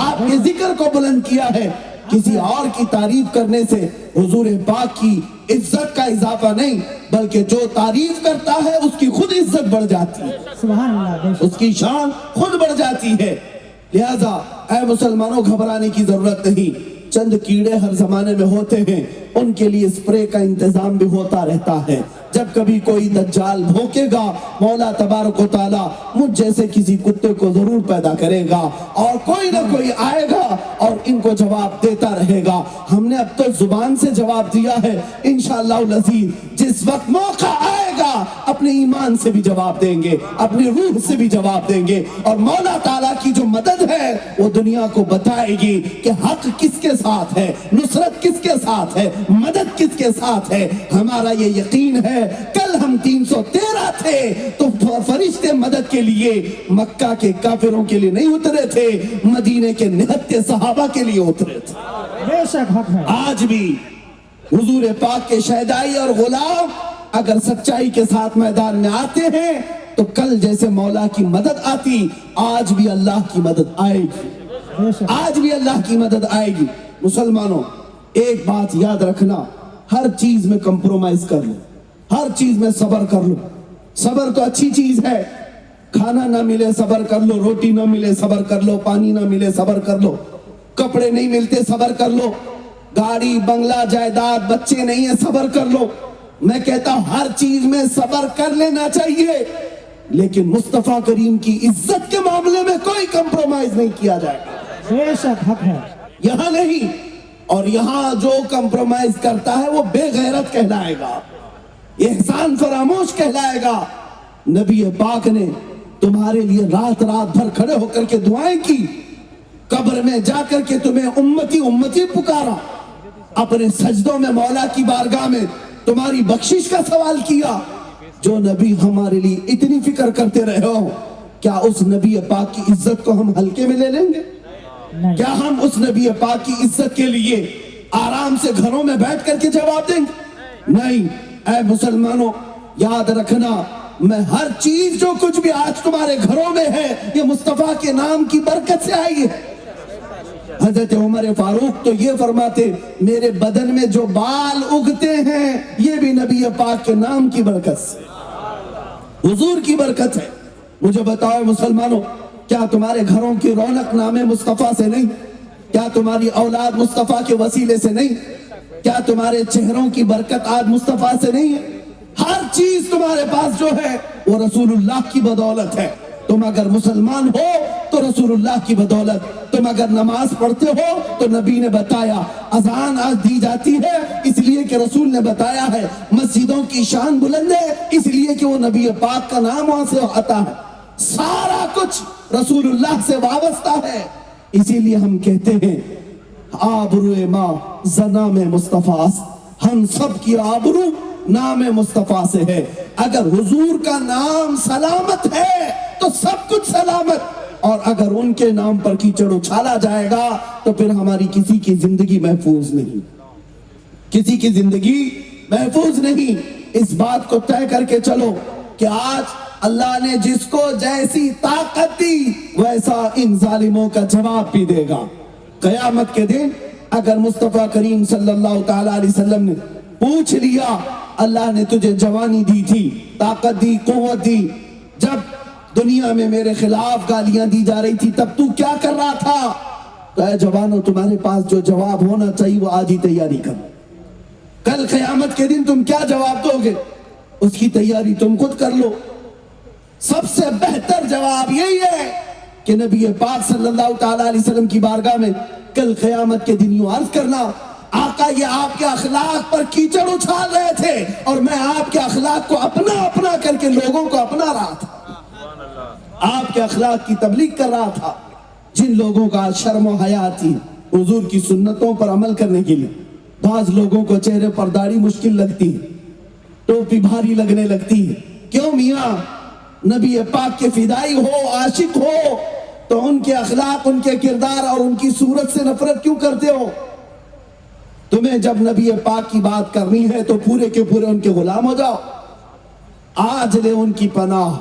A: آپ کے ذکر کو بلند کیا ہے، کسی اور کی تعریف کرنے سے حضور پاک کی عزت کا اضافہ نہیں بلکہ جو تعریف کرتا ہے اس کی خود عزت بڑھ جاتی ہے،
D: سبحان اللہ،
A: اس کی شان خود بڑھ جاتی ہے۔ لہذا اے مسلمانوں گھبرانے کی ضرورت نہیں، چند کیڑے ہر زمانے میں ہوتے ہیں، ان کے لیے اسپرے کا انتظام بھی ہوتا رہتا ہے۔ جب کبھی کوئی دجال بھونکے گا مولا تبارک و تعالیٰ مجھ جیسے کسی کتے کو ضرور پیدا کرے گا اور کوئی نہ کوئی آئے گا اور ان کو جواب دیتا رہے گا۔ ہم نے اب تو زبان سے جواب دیا ہے، انشاءاللہ العزیز جس وقت موقع آئے گا اپنے ایمان سے بھی جواب دیں گے، اپنی روح سے بھی جواب دیں گے، اور مولا تعالیٰ کی جو مدد ہے وہ دنیا کو بتائے گی کہ حق کس کے ساتھ ہے، نصرت کس کے ساتھ ہے، مدد کس کے ساتھ ہے۔ ہمارا یہ یقین ہے کل ہم 313 تھے تو فرشتے مدد کے لیے مکہ کے کافروں کے لیے نہیں اترے تھے، مدینے کے نہتے صحابہ کے لیے اترے تھے۔
D: بے شک حق ہے۔
A: آج بھی حضور پاک کے شہدائی اور غلام اگر سچائی کے ساتھ میدان میں آتے ہیں تو کل جیسے مولا کی مدد آتی آج بھی اللہ کی مدد آئے گی،
D: بے شک۔
A: آج بھی اللہ کی مدد آئے گی۔ مسلمانوں ایک بات یاد رکھنا، ہر چیز میں کمپرومائز کر لو، ہر چیز میں صبر کر لو۔ صبر تو اچھی چیز ہے، کھانا نہ ملے صبر کر لو، روٹی نہ ملے صبر کر لو، پانی نہ ملے صبر کر لو، کپڑے نہیں ملتے صبر کر لو، گاڑی بنگلہ جائیداد بچے نہیں ہیں صبر کر لو۔ میں کہتا ہوں ہر چیز میں صبر کر لینا چاہیے، لیکن مصطفیٰ کریم کی عزت کے معاملے میں کوئی کمپرومائز نہیں کیا جائے گا،
D: بے شک حق ہے۔
A: یہاں نہیں، اور یہاں جو کمپرومائز کرتا ہے وہ بے غیرت کہلائے گا، احسان فراموش کہلائے گا۔ نبی پاک نے تمہارے لیے رات رات بھر کھڑے ہو کر کے دعائیں کی، قبر میں جا کر کے تمہیں امتی امتی پکارا، اپنے سجدوں میں مولا کی بارگاہ میں تمہاری بخشش کا سوال کیا۔ جو نبی ہمارے لیے اتنی فکر کرتے رہے ہو، کیا اس نبی پاک کی عزت کو ہم ہلکے میں لے لیں گے؟
D: نہیں۔
A: کیا ہم اس نبی پاک کی عزت کے لیے آرام سے گھروں میں بیٹھ کر کے جواب دیں گے؟ نہیں۔ اے مسلمانوں یاد رکھنا، میں ہر چیز جو کچھ بھی آج تمہارے گھروں میں ہے یہ مصطفیٰ کے نام کی برکت سے آئی ہے۔ حضرت عمر فاروق تو یہ فرماتے میرے بدن میں جو بال اگتے ہیں یہ بھی نبی پاک کے نام کی برکت سے، حضور کی برکت ہے۔ مجھے بتاؤ مسلمانوں، کیا تمہارے گھروں کی رونق نام مصطفیٰ سے نہیں؟ کیا تمہاری اولاد مصطفیٰ کے وسیلے سے نہیں؟ کیا تمہارے چہروں کی برکت آج مصطفیٰ سے نہیں ہے؟ ہر چیز تمہارے پاس جو ہے وہ رسول اللہ کی بدولت ہے۔ تم اگر مسلمان ہو تو رسول اللہ کی بدولت، تم اگر نماز پڑھتے ہو تو نبی نے بتایا، اذان آج دی جاتی ہے اس لیے کہ رسول نے بتایا ہے، مسجدوں کی شان بلند ہے اس لیے کہ وہ نبی پاک کا نام وہاں سے آتا ہے، سارا کچھ رسول اللہ سے وابستہ ہے۔ اسی لیے ہم کہتے ہیں آبرو ماں زنام مصطفیٰ، ہم سب کی آبرو نام مصطفیٰ سے ہے۔ اگر حضور کا نام سلامت ہے تو سب کچھ سلامت، اور اگر ان کے نام پر کیچڑ اچھالا جائے گا تو پھر ہماری کسی کی زندگی محفوظ نہیں، کسی کی زندگی محفوظ نہیں۔ اس بات کو طے کر کے چلو کہ آج اللہ نے جس کو جیسی طاقت دی ویسا ان ظالموں کا جواب بھی دے گا۔ قیامت کے دن اگر مصطفیٰ کریم صلی اللہ تعالیٰ علیہ وسلم نے پوچھ لیا اللہ نے تجھے جوانی دی تھی، طاقت دی، قوت دی، جب دنیا میں میرے خلاف گالیاں دی جا رہی تھی تب تو کیا کر رہا تھا؟ تو اے جوانوں تمہارے پاس جو جواب ہونا چاہیے وہ آج ہی تیاری کرو۔ کل قیامت کے دن تم کیا جواب دو گے اس کی تیاری تم خود کر لو۔ سب سے بہتر جواب یہی ہے کہ نبی پاک صلی اللہ تعالیٰ علیہ وسلم کی بارگاہ میں کل قیامت کے دن یوں عرض کرنا، آقا یہ آپ کے اخلاق پر کیچڑ اچھال رہے تھے اور میں آپ کے اخلاق کو اپنا اپنا کر کے لوگوں کو اپنا رہا تھا، آپ کے اخلاق کی تبلیغ کر رہا تھا۔ جن لوگوں کا شرم و حیا تھی حضور کی سنتوں پر عمل کرنے کے لیے، بعض لوگوں کو چہرے پر داڑھی مشکل لگتی ہے، ٹوپی بھاری لگنے لگتی ہے، کیوں میاں نبی پاک کے فدائی ہو، عاشق ہو تو ان کے اخلاق، ان کے کردار اور ان کی صورت سے نفرت کیوں کرتے ہو؟ تمہیں جب نبی پاک کی بات کرنی ہے تو پورے کے پورے ان کے غلام ہو جاؤ۔ آج لے ان کی پناہ،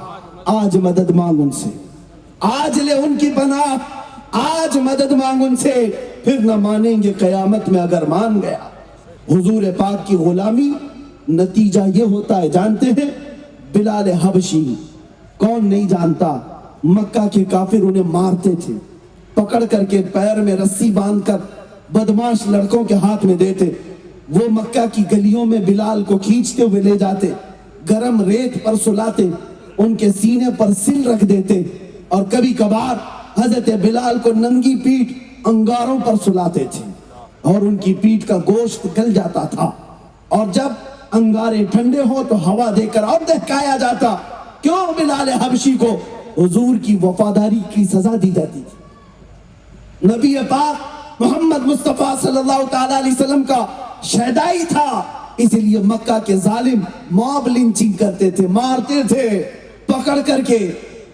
A: آج مدد مانگ ان سے، آج لے ان کی پناہ، آج مدد مانگ ان سے، پھر نہ مانیں گے قیامت میں اگر مان گیا۔ حضور پاک کی غلامی نتیجہ یہ ہوتا ہے جانتے ہیں؟ بلال حبشی، کون نہیں جانتا، مکہ کے کافر انہیں مارتے تھے، پکڑ کر کے پیر میں رسی باندھ کر بدماش لڑکوں کے ہاتھ میں دیتے، وہ مکہ کی گلیوں میں بلال کو کھینچتے ہوئے لے جاتے، گرم ریت پر سلاتے، ان کے سینے پر سل رکھ دیتے، اور کبھی کبھار حضرت بلال کو ننگی پیٹھ انگاروں پر سلاتے تھے اور ان کی پیٹھ کا گوشت گل جاتا تھا، اور جب انگارے ٹھنڈے ہو تو ہوا دے کر اور دہکایا جاتا۔ کیوں؟ بلال حبشی کو حضور کی وفاداری کی سزا دی جاتی تھی۔ نبی پاک محمد مصطفیٰ صلی اللہ تعالیٰ علیہ وسلم کا شہدائی تھا، اس لیے مکہ کے ظالم موب لنچنگ کرتے تھے، مارتے تھے، پکڑ کر کے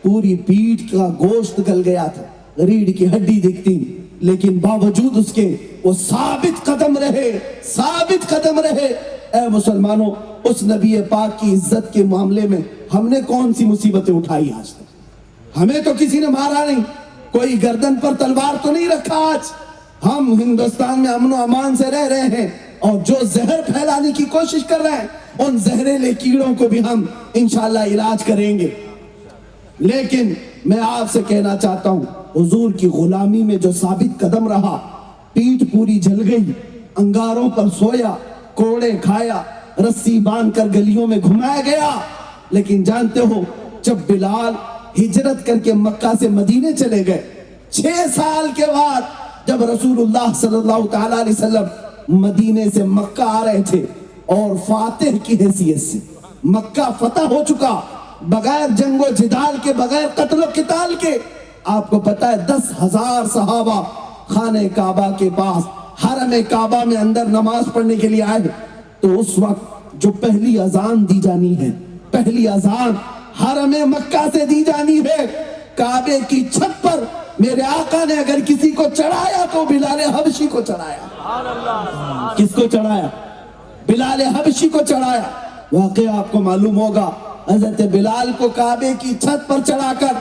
A: پوری پیٹھ کا گوشت گل گیا تھا، ریڑھ کی ہڈی دکھتی، لیکن باوجود اس کے وہ ثابت قدم رہے، ثابت قدم رہے۔ اے مسلمانوں، اس نبی پاک کی عزت کے معاملے میں ہم نے کون سی مصیبتیں اٹھائی آج تک؟ ہمیں تو کسی نے مارا نہیں، کوئی گردن پر تلوار تو نہیں رکھا۔ آج ہم ہندوستان میں امن و امان سے رہ رہے ہیں، اور جو زہر پھیلانے کی کوشش کر رہے ہیں ان زہریلے کیڑوں کو بھی ہم انشاءاللہ علاج کریں گے۔ لیکن میں آپ سے کہنا چاہتا ہوں، حضور کی غلامی میں جو ثابت قدم رہا، پیٹھ پوری جل گئی، انگاروں پر سویا، کوڑے کھایا، رسی باندھ کر گلیوں میں گھمایا گیا، لیکن جانتے ہو جب بلال ہجرت کر کے مکہ سے مدینے چلے گئے، 6 سال کے بعد جب رسول اللہ صلی اللہ تعالیٰ علیہ وسلم مدینے سے مکہ آ رہے تھے اور فاتح کی حیثیت سے، مکہ فتح ہو چکا، بغیر جنگ و جدال کے، بغیر قتل و قتال کے، آپ کو پتا ہے 10,000 صحابہ خانہ کعبہ کے پاس حرم کعبہ میں اندر نماز پڑھنے کے لیے آئے، تو اس وقت جو پہلی اذان دی جانی ہے، پہلی اذان حرم مکہ سے دی جانی ہے، کعبے کی چھت پر میرے آقا نے اگر کسی کو چڑھایا تو بلال حبشی کو چڑھایا۔ کس کو چڑھایا؟ بلال حبشی کو چڑھایا۔ واقعہ آپ کو معلوم ہوگا، حضرت بلال کو کعبے کی چھت پر چڑھا کر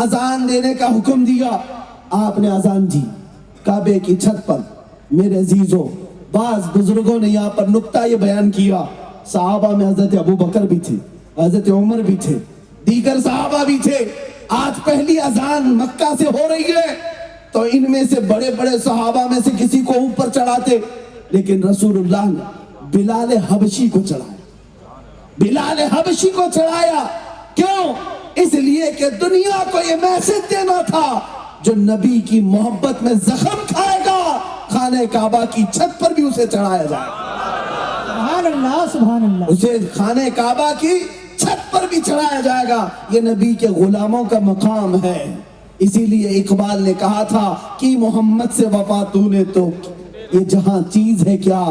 A: اذان دینے کا حکم دیا، آپ نے اذان دی کعبے کی چھت پر۔ میرے عزیزوں، بعض بزرگوں نے یہاں پر نکتہ یہ بیان کیا، صحابہ میں حضرت ابو بکر بھی تھے، حضرت عمر بھی تھے، دیگر صحابہ بھی تھے۔ آج پہلی اذان مکہ سے ہو رہی ہے تو ان میں سے بڑے بڑے صحابہ میں سے کسی کو اوپر چڑھاتے، لیکن رسول اللہ نے بلال حبشی کو چڑھایا، بلال حبشی کو چڑھایا۔ کیوں؟ اس لیے کہ دنیا کو یہ میسج دینا تھا، جو نبی کی محبت میں زخم کھائے گا خانہ کعبہ کی چھت پر بھی اسے چڑھایا جائے گا۔
D: سبحان اللہ، سبحان اللہ۔
A: اسے خانہ کعبہ کی چھت پر بھی چڑھایا جائے گا۔ یہ نبی کے غلاموں کا مقام ہے۔ اسی لیے اقبال نے کہا تھا کہ محمد سے وفا تو نے تو یہ جہاں چیز ہے کیا،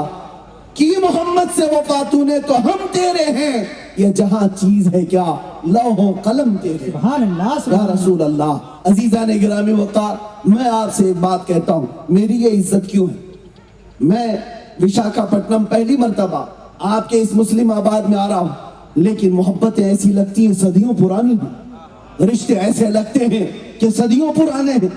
A: کی محمد سے وفا تو نے تو ہم تیرے ہیں، یہ جہاں چیز ہے کیا، لوح و قلم تیرے۔
D: سبحان اللہ،
A: یا
D: سبحان اللہ۔
A: رسول اللہ، عزیزان گرامی وقار، میں آپ سے ایک بات کہتا ہوں، میری یہ عزت کیوں ہے؟ میں وشاکھاپٹنم پہلی مرتبہ آپ کے اس مسلم آباد میں آ رہا ہوں، لیکن محبتیں ایسی لگتی ہیں صدیوں پرانی ہیں، رشتے ایسے لگتے ہیں کہ صدیوں پرانے ہیں،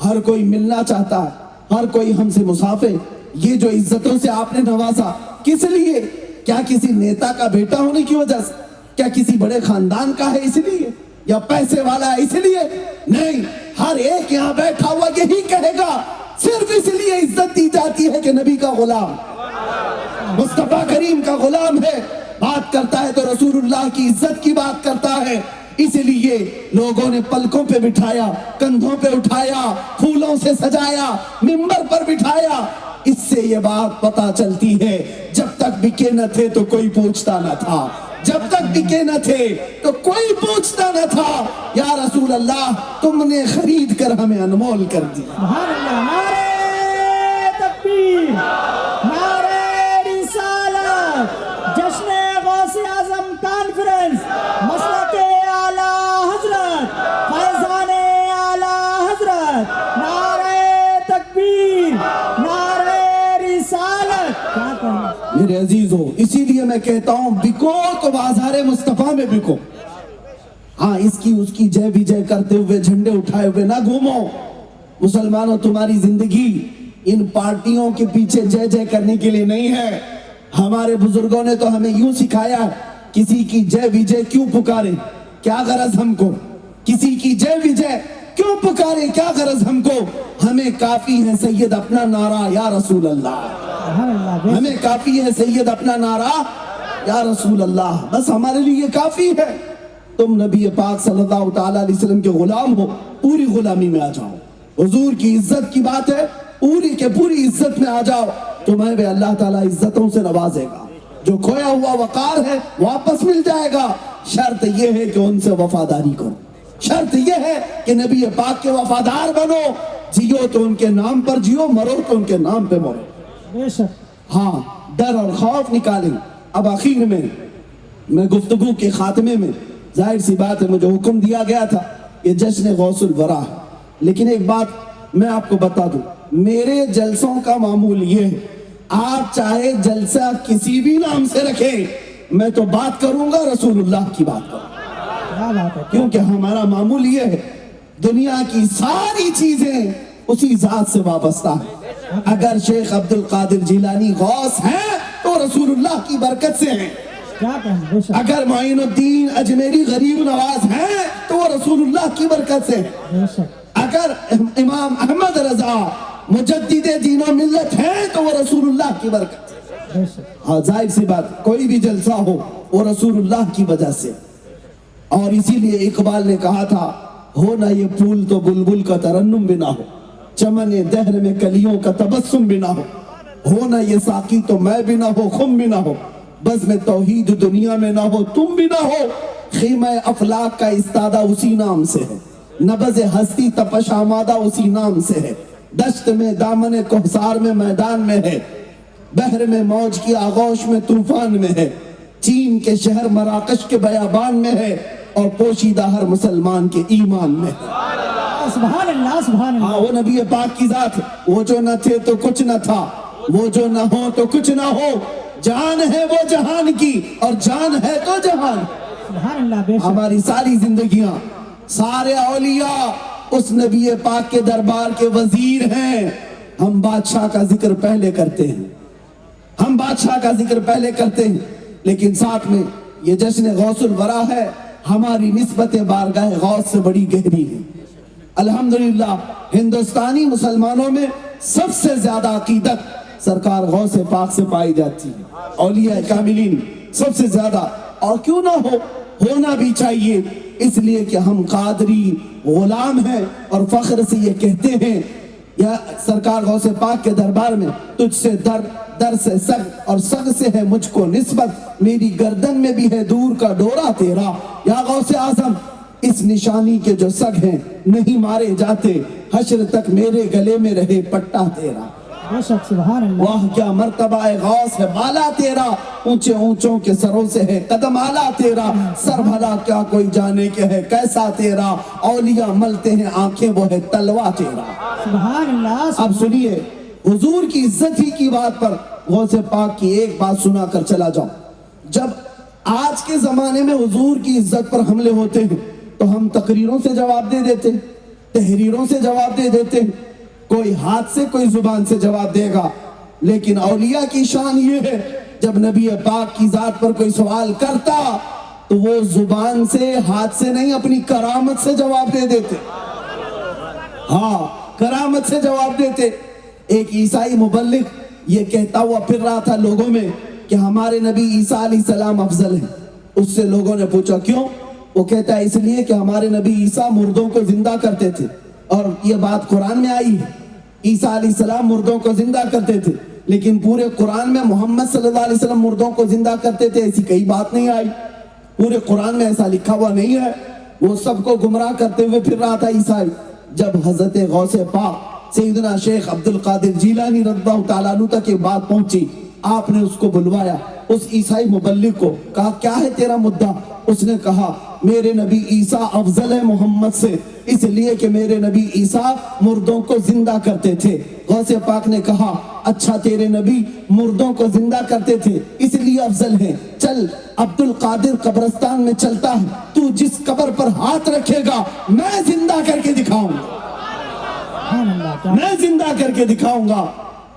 A: ہر کوئی ملنا چاہتا ہے، ہر کوئی ہم سے مسافر۔ یہ جو عزتوں سے آپ نے نوازا کس لیے؟ کیا کسی نیتا کا بیٹا ہونے کی وجہ سے؟ کیا کسی بڑے خاندان کا ہے اس لیے؟ یا پیسے والا ہے اس لیے؟ نہیں، ہر ایک یہاں بیٹھا ہوا یہی کہے گا، صرف اس لیے عزت دی جاتی ہے کہ نبی کا غلام، مصطفیٰ کریم کا غلام ہے، بات کرتا ہے تو رسول اللہ کی عزت کی بات کرتا ہے۔ اس لیے لوگوں نے پلکوں پہ بٹھایا، کندھوں پہ اٹھایا، پھولوں سے سجایا، منبر پر بٹھایا۔ اس سے یہ بات پتا چلتی ہے جب تک بکے نہ تھے تو کوئی پوچھتا نہ تھا، جب تک بکے نہ تھے تو کوئی پوچھتا نہ تھا۔ یا رسول اللہ تم نے خرید کر ہمیں انمول کر دیا۔
D: سبحان اللہ، نعرہ تکبیر، نعرہ رسالت، جشن غوث اعظم کانفرنس، مسلک اعلیٰ حضرت، فیضان اعلیٰ حضرت، نعرہ تکبیر، نعرہ رسالت۔ کیا کہنا
A: میرے عزیزو، اسی لیے میں کہتا ہوں بکو تو بازار مصطفیٰ میں بکو، ہاں اس کی جے بھی جے کرتے ہوئے، جھنڈے اٹھائے ہوئے نہ گھومو۔ مسلمانوں، تمہاری زندگی ان پارٹیوں کے پیچھے جے جے کرنے کے لیے نہیں ہے۔ ہمارے بزرگوں نے تو ہمیں یوں سکھایا، کسی کی جے بھی جے کیوں پکارے، کیا غرض ہم کو؟ کسی کی جے بھی جے کیوں پکارے، کیا غرض ہم کو؟ ہمیں کافی ہے سید اپنا نعرہ یا رسول اللہ،
D: سبحان اللہ،
A: ہمیں کافی ہے سید اپنا نعرہ یا رسول اللہ، بس ہمارے لیے یہ کافی ہے۔ تم نبی پاک صلی اللہ تعالیٰ علیہ وسلم کے غلام ہو، پوری غلامی میں آ جاؤ۔ حضور کی عزت کی بات ہے، پوری کے پوری عزت میں آ جاؤ، تمہیں بھی اللہ تعالیٰ عزتوں سے نوازے گا۔ جو کھویا ہوا وقار ہے واپس مل جائے گا، شرط یہ ہے کہ ان سے وفاداری کرو، شرط یہ ہے کہ نبی پاک کے وفادار بنو، جیو تو ان کے نام پر جیو، مرو تو ان کے نام پہ مرو۔
D: بے شک،
A: ہاں، ڈر اور خوف نکالیں۔ اب آخر میں گفتگو کے خاتمے میں، ظاہر سی بات ہے مجھے حکم دیا گیا تھا یہ جشن غوث الورا ہے، لیکن ایک بات میں آپ کو بتا دوں، میرے جلسوں کا معمول یہ ہے، آپ چاہے جلسہ کسی بھی نام سے رکھیں، میں تو بات کروں گا رسول اللہ کی بات کروں گا،
D: کیا بات ہے،
A: کیونکہ ہمارا معمول یہ ہے، دنیا کی ساری چیزیں اسی ذات سے وابستہ ہیں۔ اگر شیخ عبد القادر جیلانی غوث ہیں تو رسول اللہ کی برکت سے ہیں،
D: کیا کہنا، بے شک،
A: اگر معین الدین اجمیری غریب نواز ہیں تو وہ رسول اللہ کی برکت سے ہیں،
D: بے شک،
A: اگر امام احمد رضا مجدد دین و ملت ہیں تو وہ رسول اللہ کی برکت سے۔
D: بے شک،
A: ہاں، ظاہر سی بات، کوئی بھی جلسہ ہو وہ رسول اللہ کی وجہ سے، اور اسی لیے اقبال نے کہا تھا، ہو نہ یہ پھول تو بلبل کا ترنم بھی نہ ہو، چمن دہر میں کلیوں کا تبسم بھی نہ ہو نہ یہ ساقی تو میں بھی نہ ہو، خم بھی نہ ہو، بزم توحید دنیا میں نہ ہو، تم بھی نہ ہو، خیمہ افلاک کا استادہ اسی نام سے ہے، نبض ہستی تپش آمادہ اسی نام سے ہے، دشت میں دامن کوہسار میں میدان میں ہے، بحر میں موج کی آغوش میں طوفان میں ہے، چین کے شہر مراکش کے بیابان میں ہے، اور پوشیدہ ہر مسلمان کے ایمان میں ہے۔
D: سبحان اللہ، سبحان
A: ہاں،
D: اللہ،
A: وہ نبی پاک کی ذات، وہ جو نہ تھے تو کچھ نہ تھا، وہ جو نہ ہو تو کچھ نہ ہو، جان ہے وہ جہان کی اور جان ہے تو جہان۔
D: سبحان اللہ، بے شک،
A: ہماری ساری زندگیاں، سارے اولیاء اس نبی پاک کے دربار کے وزیر ہیں۔ ہم بادشاہ کا ذکر پہلے کرتے ہیں، ہم بادشاہ کا ذکر پہلے کرتے ہیں، لیکن ساتھ میں یہ جشن غوث الورا ہے، ہماری نسبت بارگاہ غوث سے بڑی گہری ہے۔ الحمدللہ ہندوستانی مسلمانوں میں سب سے زیادہ عقیدت سرکار غوث پاک سے پائی جاتی ہے، اولیاء کاملین سب سے زیادہ، اور کیوں نہ ہو، ہونا بھی چاہیے، اس لیے کہ ہم قادری غلام ہیں اور فخر سے یہ کہتے ہیں، یا سرکار غوث پاک کے دربار میں تجھ سے در سے سگ اور سگ سے ہے مجھ کو نسبت، میری گردن میں بھی ہے دور کا ڈورا تیرا، یا غوث اعظم اس نشانی کے جو سگ ہیں نہیں مارے جاتے، حشر تک میرے گلے میں رہے پٹا تیرا۔
D: بے شک، سبحان اللہ،
A: واہ کیا مرتبہ غوث ہے بالا تیرا، اونچے اونچوں کے سروں سے ہے قدم آلا تیرا، سر بھلا کیا کوئی جانے کے ہے کیسا تیرا، اولیاء ملتے ہیں آنکھیں وہ ہے تلوا تیرا۔
D: سبحان اللہ،
A: اب سنیے، حضور کی عزت ہی کی بات پر غوث پاک کی ایک بات سنا کر چلا جاؤں۔ جب آج کے زمانے میں حضور کی عزت پر حملے ہوتے ہیں تو ہم تقریروں سے جواب دے دیتے ہیں، تحریروں سے جواب دے دیتے ہیں، کوئی ہاتھ سے کوئی زبان سے جواب دے گا. لیکن اولیاء کی شان یہ ہے جب نبی پاک کی ذات پر کوئی سوال کرتا تو وہ زبان سے ہاتھ سے نہیں اپنی کرامت سے جواب دے دیتے. ہاں کرامت سے جواب دیتے. ایک عیسائی مبلغ یہ کہتا ہوا پھر رہا تھا لوگوں میں کہ ہمارے نبی عیسیٰ علیہ السلام افضل ہیں. اس سے لوگوں نے پوچھا کیوں؟ وہ کہتا ہے اس لیے کہ ہمارے نبی عیسیٰ مردوں کو زندہ کرتے تھے اور یہ بات قرآن میں آئی ہے. عیسیٰ علیہ السلام مردوں کو زندہ کرتے تھے لیکن پورے قرآن میں محمد صلی اللہ علیہ وسلم مردوں کو زندہ کرتے تھے ایسی کئی بات نہیں آئی. پورے قرآن میں ایسا لکھا ہوا نہیں ہے. وہ سب کو گمراہ کرتے ہوئے پھر رہا تھا عیسائی. جب حضرت غوث پاک سیدنا شیخ عبد القادر جیلانی رضی اللہ تعالیٰ عنہ تک یہ بات پہنچی. آپ نے اس کو بلوایا، اس عیسائی مبلغ کو، کہا کیا ہے تیرا مدعا؟ اس نے کہا میرے نبی عیسیٰ افضل ہے محمد سے اس لیے کہ میرے نبی عیسیٰ مردوں کو زندہ کرتے تھے. غوث پاک نے کہا اچھا تیرے نبی مردوں کو زندہ کرتے تھے اس لیے افضل ہیں، چل عبد القادر قبرستان میں چلتا ہے، تو جس قبر پر ہاتھ رکھے گا میں زندہ کر کے دکھاؤں گا،
D: سبحان اللہ. کیا
A: میں زندہ کر کے دکھاؤں گا.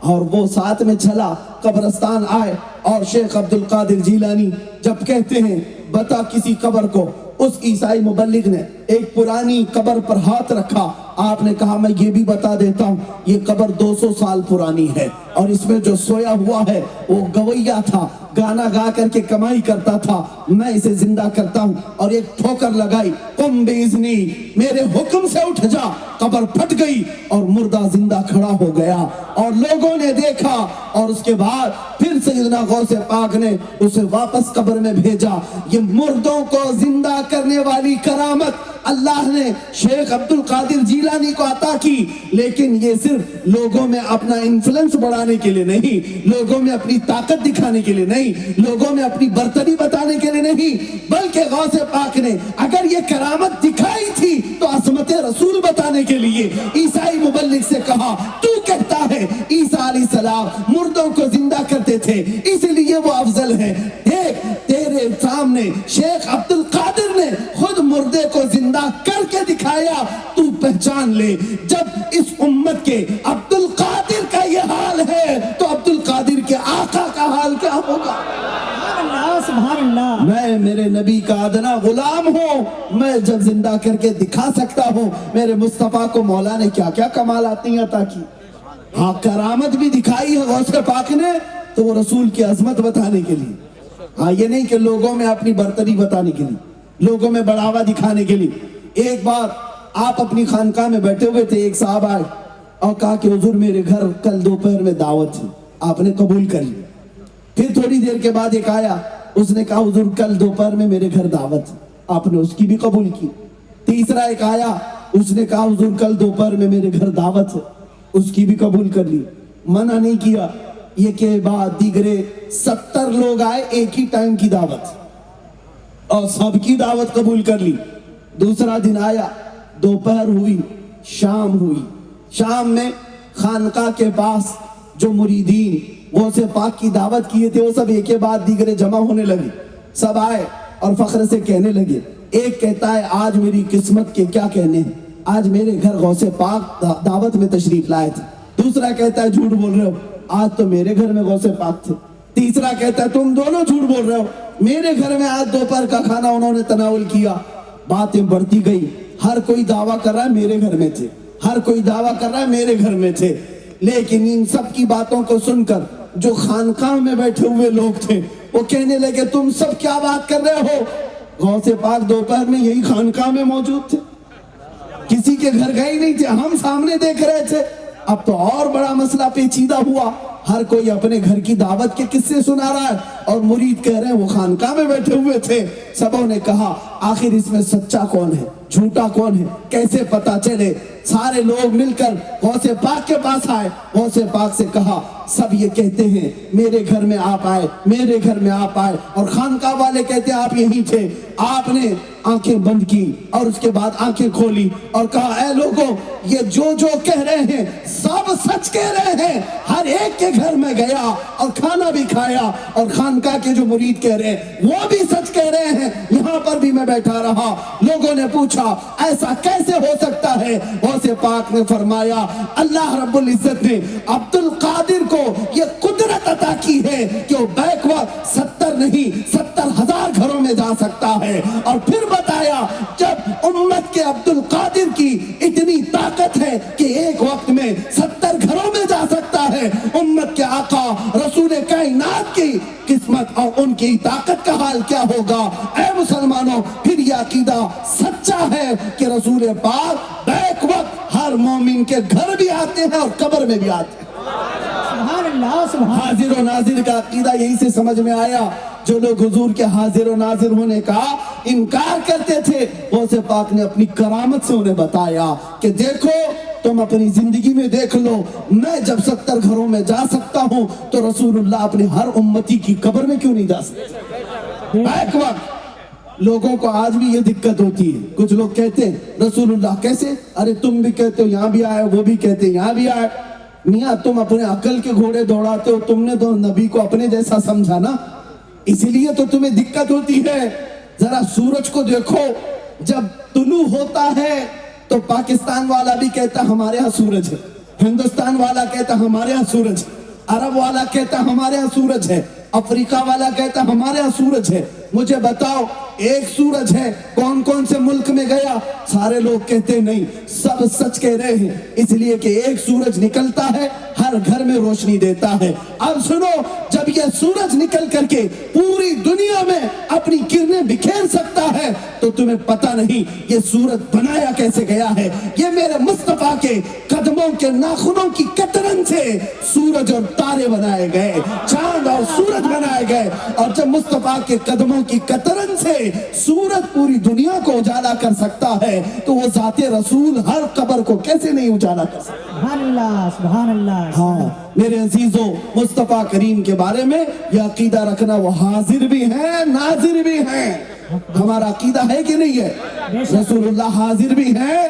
A: اور وہ ساتھ میں چلا، قبرستان آئے اور شیخ عبد القادر جیلانی جب کہتے ہیں بتا کسی قبر کو، اس عیسائی مبلغ نے ایک پرانی قبر پر ہاتھ رکھا. آپ نے کہا میں یہ بھی بتا دیتا ہوں یہ قبر 200 سال پرانی ہے اور اس میں جو سویا ہوا ہے وہ گویا تھا، گانا گا کر کے کمائی کرتا تھا، میں اسے زندہ کرتا ہوں. اور ایک ٹھوکر لگائی، قم باذنی، میرے حکم سے اٹھ جا. قبر پھٹ گئی اور مردہ زندہ کھڑا ہو گیا اور لوگوں نے دیکھا. اور اس کے بعد پھر سیدنا غوث پاک نے اسے واپس قبر میں بھیجا. یہ مردوں کو زندہ کرنے والی کرامت اللہ نے شیخ عبد القادر جیلانی کو عطا کی، لیکن یہ صرف لوگوں میں اپنا انفلوئنس بڑھانے کے لیے نہیں، لوگوں میں اپنی طاقت دکھانے کے لیے نہیں، لوگوں میں اپنی برتری بتانے کے لیے نہیں، بلکہ غوث پاک نے اگر یہ کرامت دکھائی تھی تو عظمت رسول بتانے کے لیے عیسائی مبلغ سے کہا تو کہتا ہے عیسیٰ علیہ السلام مردوں کو زندہ کرتے تھے اس لیے وہ افضل ہے. دیکھ تیرے سامنے شیخ عبد القادر نے خود مردے کو زندہ کر کے دکھایا، تو پہچان لے. جب اس امت کے عبد القادر کا یہ حال ہے تو عبد القادر کے آقا کا حال کیا ہوگا؟
D: سبحان اللہ. سبحان اللہ.
A: میں میرے نبی کا ادنا غلام ہوں، میں جب زندہ کر کے دکھا سکتا ہوں. میرے مصطفیٰ کو مولا نے کیا کیا کمالاتی عطا کی. ہاں کرامت بھی دکھائی ہے غوث پاک نے تو وہ رسول کی عظمت بتانے کے لیے. ہاں یہ نہیں کہ لوگوں میں اپنی برتری بتانے کے لیے، لوگوں میں بڑھاوا دکھانے کے لیے. ایک بار آپ اپنی خانقاہ میں بیٹھے ہوئے تھے، ایک صاحب آئے اور کہا کہ حضور میرے گھر کل دوپہر میں دعوت ہے. آپ نے قبول کر لی. پھر تھوڑی دیر کے بعد ایک آیا، اس نے کہا حضور کل دوپہر میں میرے گھر دعوت ہے. آپ نے اس کی بھی قبول کی. تیسرا ایک آیا، اس نے کہا حضور کل دوپہر میں میرے گھر دعوت ہے. اس کی بھی قبول کر لی، منع نہیں کیا. یہ کے بعد دیگرے 70 لوگ آئے، ایک ہی ٹائم کی دعوت اور سب کی دعوت قبول کر لی. دوسرا دن آیا، دوپہر ہوئی، شام ہوئی. شام میں خانقاہ کے پاس جو مریدین غوث پاک کی دعوت کیے تھے وہ سب ایک کے بعد دیگرے جمع ہونے لگے. سب آئے اور فخر سے کہنے لگے. ایک کہتا ہے آج میری قسمت کے کیا کہنے ہیں، آج میرے گھر غوث پاک دعوت میں تشریف لائے تھے. دوسرا کہتا ہے جھوٹ بول رہے ہو، آج تو میرے گھر میں غوث پاک تھے. تیسرا کہتا ہے تم دونوں جھوٹ بول رہے ہو، میرے گھر میں آج دوپہر کا کھانا انہوں نے تناول کیا. باتیں بڑھتی گئی، ہر کوئی دعویٰ کر رہا ہے میرے گھر میں تھے، ہر کوئی دعویٰ کر رہا ہے میرے گھر میں تھے. لیکن ان سب کی باتوں کو سن کر جو خانقاہ میں بیٹھے ہوئے لوگ تھے وہ کہنے لگے تم سب کیا بات کر رہے ہو، غوث پاک دوپہر میں یہی خانقاہ میں موجود تھے، کسی کے گھر گئے نہیں تھے، ہم سامنے دیکھ رہے تھے. اب تو اور بڑا مسئلہ پیچیدہ ہوا. ہر کوئی اپنے گھر کی دعوت کے قصے سنا رہا ہے اور مرید کہہ رہے ہیں وہ خانقاہ میں بیٹھے ہوئے تھے. سبوں نے کہا آخر اس میں سچا کون ہے، جھوٹا کون ہے، کیسے پتا چلے؟ سارے لوگ مل کر غوث پاک کے پاس آئے. غوث پاک سے کہا سب یہ کہتے ہیں میرے گھر میں آپ آئے، میرے گھر میں آپ آئے، اور خانقاہ والے کہتے ہیں آپ یہیں تھے. آپ نے آنکھیں بند کی اور اس کے بعد آنکھیں کھولی اور کہا اے لوگوں یہ جو کہہ رہے ہیں سب سچ کہہ رہے ہیں. ہر ایک کے گھر میں گیا اور کھانا بھی کھایا اور خانقاہ کے جو مرید کہہ رہے ہیں وہ بھی سچ کہہ رہے ہیں. یہاں پر بھی میں بیٹھا رہا. لوگوں نے پوچھا ایسا کیسے ہو سکتا ہے؟ غوث پاک نے فرمایا اللہ رب العزت نے عبد القادر کو یہ قدرت عطا کی ہے کہ وہ بیک وقت 70 نہیں 70,000 گھروں میں جا سکتا ہے. اور پھر بتایا جب امت کے عبد القادر کی اتنی طاقت ہے کہ ایک وقت میں 70 گھروں میں جا سکتا ہے, امت کے آقا رسول کائنات کی قسمت اور ان کی طاقت کا حال کیا ہوگا؟ اے مسلمانوں, پھر یہ عقیدہ سچا ہے کہ رسول پاک بیک وقت ہر مومن کے گھر بھی آتے ہیں اور قبر میں بھی آتے ہیں.
D: سبحان اللہ سبحان
A: حاضر و ناظر کا عقیدہ یہی سے سمجھ میں آیا. جو لوگ حضور کے حاضر و ناظر ہونے کا انکار کرتے تھے, غوث پاک نے اپنی کرامت سے انہیں بتایا کہ دیکھو تم اپنی زندگی میں دیکھ لو, میں جب 70 گھروں میں جا سکتا ہوں تو رسول اللہ اپنے ہر امتی کی قبر میں کیوں نہیں جا سکتے؟ ایک وقت لوگوں کو آج بھی یہ دقت ہوتی ہے. کچھ لوگ کہتے ہیں رسول اللہ کیسے؟ ارے تم بھی کہتے ہو یہاں بھی آئے, وہ بھی کہتے ہیں یہاں بھی آئے. میاں تم اپنے عقل کے گھوڑے دوڑاتے ہو, تم نے تو نبی کو اپنے جیسا سمجھا نا, اسی لیے تو تمہیں دقت ہوتی ہے. ذرا سورج کو دیکھو, جب طلوع ہوتا ہے تو پاکستان والا بھی کہتا ہمارے ہاں سورج ہے, ہندوستان والا کہتا ہمارے ہاں سورج ہے, عرب والا کہتا ہمارے ہاں سورج ہے, افریقہ والا کہتا ہمارے ہاں سورج ہے. مجھے بتاؤ ایک سورج ہے, کون کون سے ملک میں گیا؟ سارے لوگ کہتے نہیں, سب سچ کہہ رہے ہیں, اس لیے کہ ایک سورج نکلتا ہے ہر گھر میں روشنی دیتا ہے. اب سنو, جب یہ سورج نکل کر کے پوری دنیا میں اپنی کرنیں بکھیر سکتا ہے تو تمہیں پتہ نہیں یہ سورج بنایا کیسے گیا ہے. یہ میرے مصطفیٰ کے قدموں کے ناخنوں کی کترن سے سورج اور تارے بنائے گئے, چاند اور سورج بنائے گئے. اور جب مصطفیٰ کے قدموں کی کترن سے سورج پوری دنیا کو اجالا کر سکتا ہے تو وہ ذات رسول ہر قبر کو کیسے نہیں اجالا کر سکتا؟
D: سبحان اللہ سبحان اللہ.
A: ہاں میرے عزیزوں, مصطفیٰ کریم کے بارے میں یہ عقیدہ رکھنا, وہ حاضر بھی ہیں ناظر بھی ہیں. ہمارا عقیدہ ہے کہ نہیں ہے؟ رسول اللہ حاضر بھی ہیں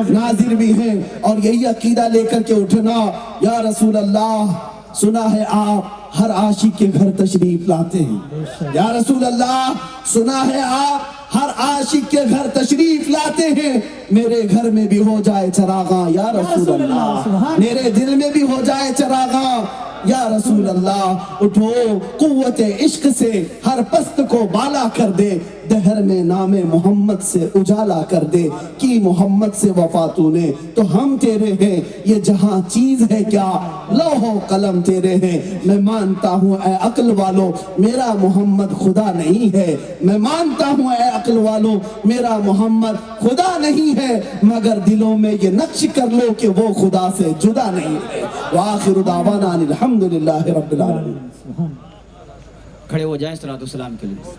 A: ناظر بھی ہیں. اور یہی عقیدہ لے کر کے اٹھنا, یا رسول اللہ سنا ہے آپ ہر عاشق کے گھر تشریف لاتے ہیں, یا رسول اللہ سنا ہے آپ ہر عاشق کے گھر تشریف لاتے ہیں, میرے گھر میں بھی ہو جائے چراغاں یا رسول اللہ, میرے دل میں بھی ہو جائے چراغاں یا رسول اللہ. اٹھو قوت عشق سے ہر پست کو بالا کر دے, دہر میں نام محمد سے اجالا کر دے. کی محمد سے وفا تو نے تو ہم تیرے ہیں, یہ جہاں چیز ہے کیا لوح و قلم تیرے ہیں. میں مانتا ہوں اے عقل والو میرا محمد خدا نہیں ہے, میں مانتا ہوں اے عقل والو میرا محمد خدا نہیں ہے, مگر دلوں میں یہ نقش کر لو کہ وہ خدا سے جدا نہیں ہے. وآخر دعوانا الحمدللہ رب العالمین.
C: کھڑے ہو جائیں صلوات و سلام کے لیے.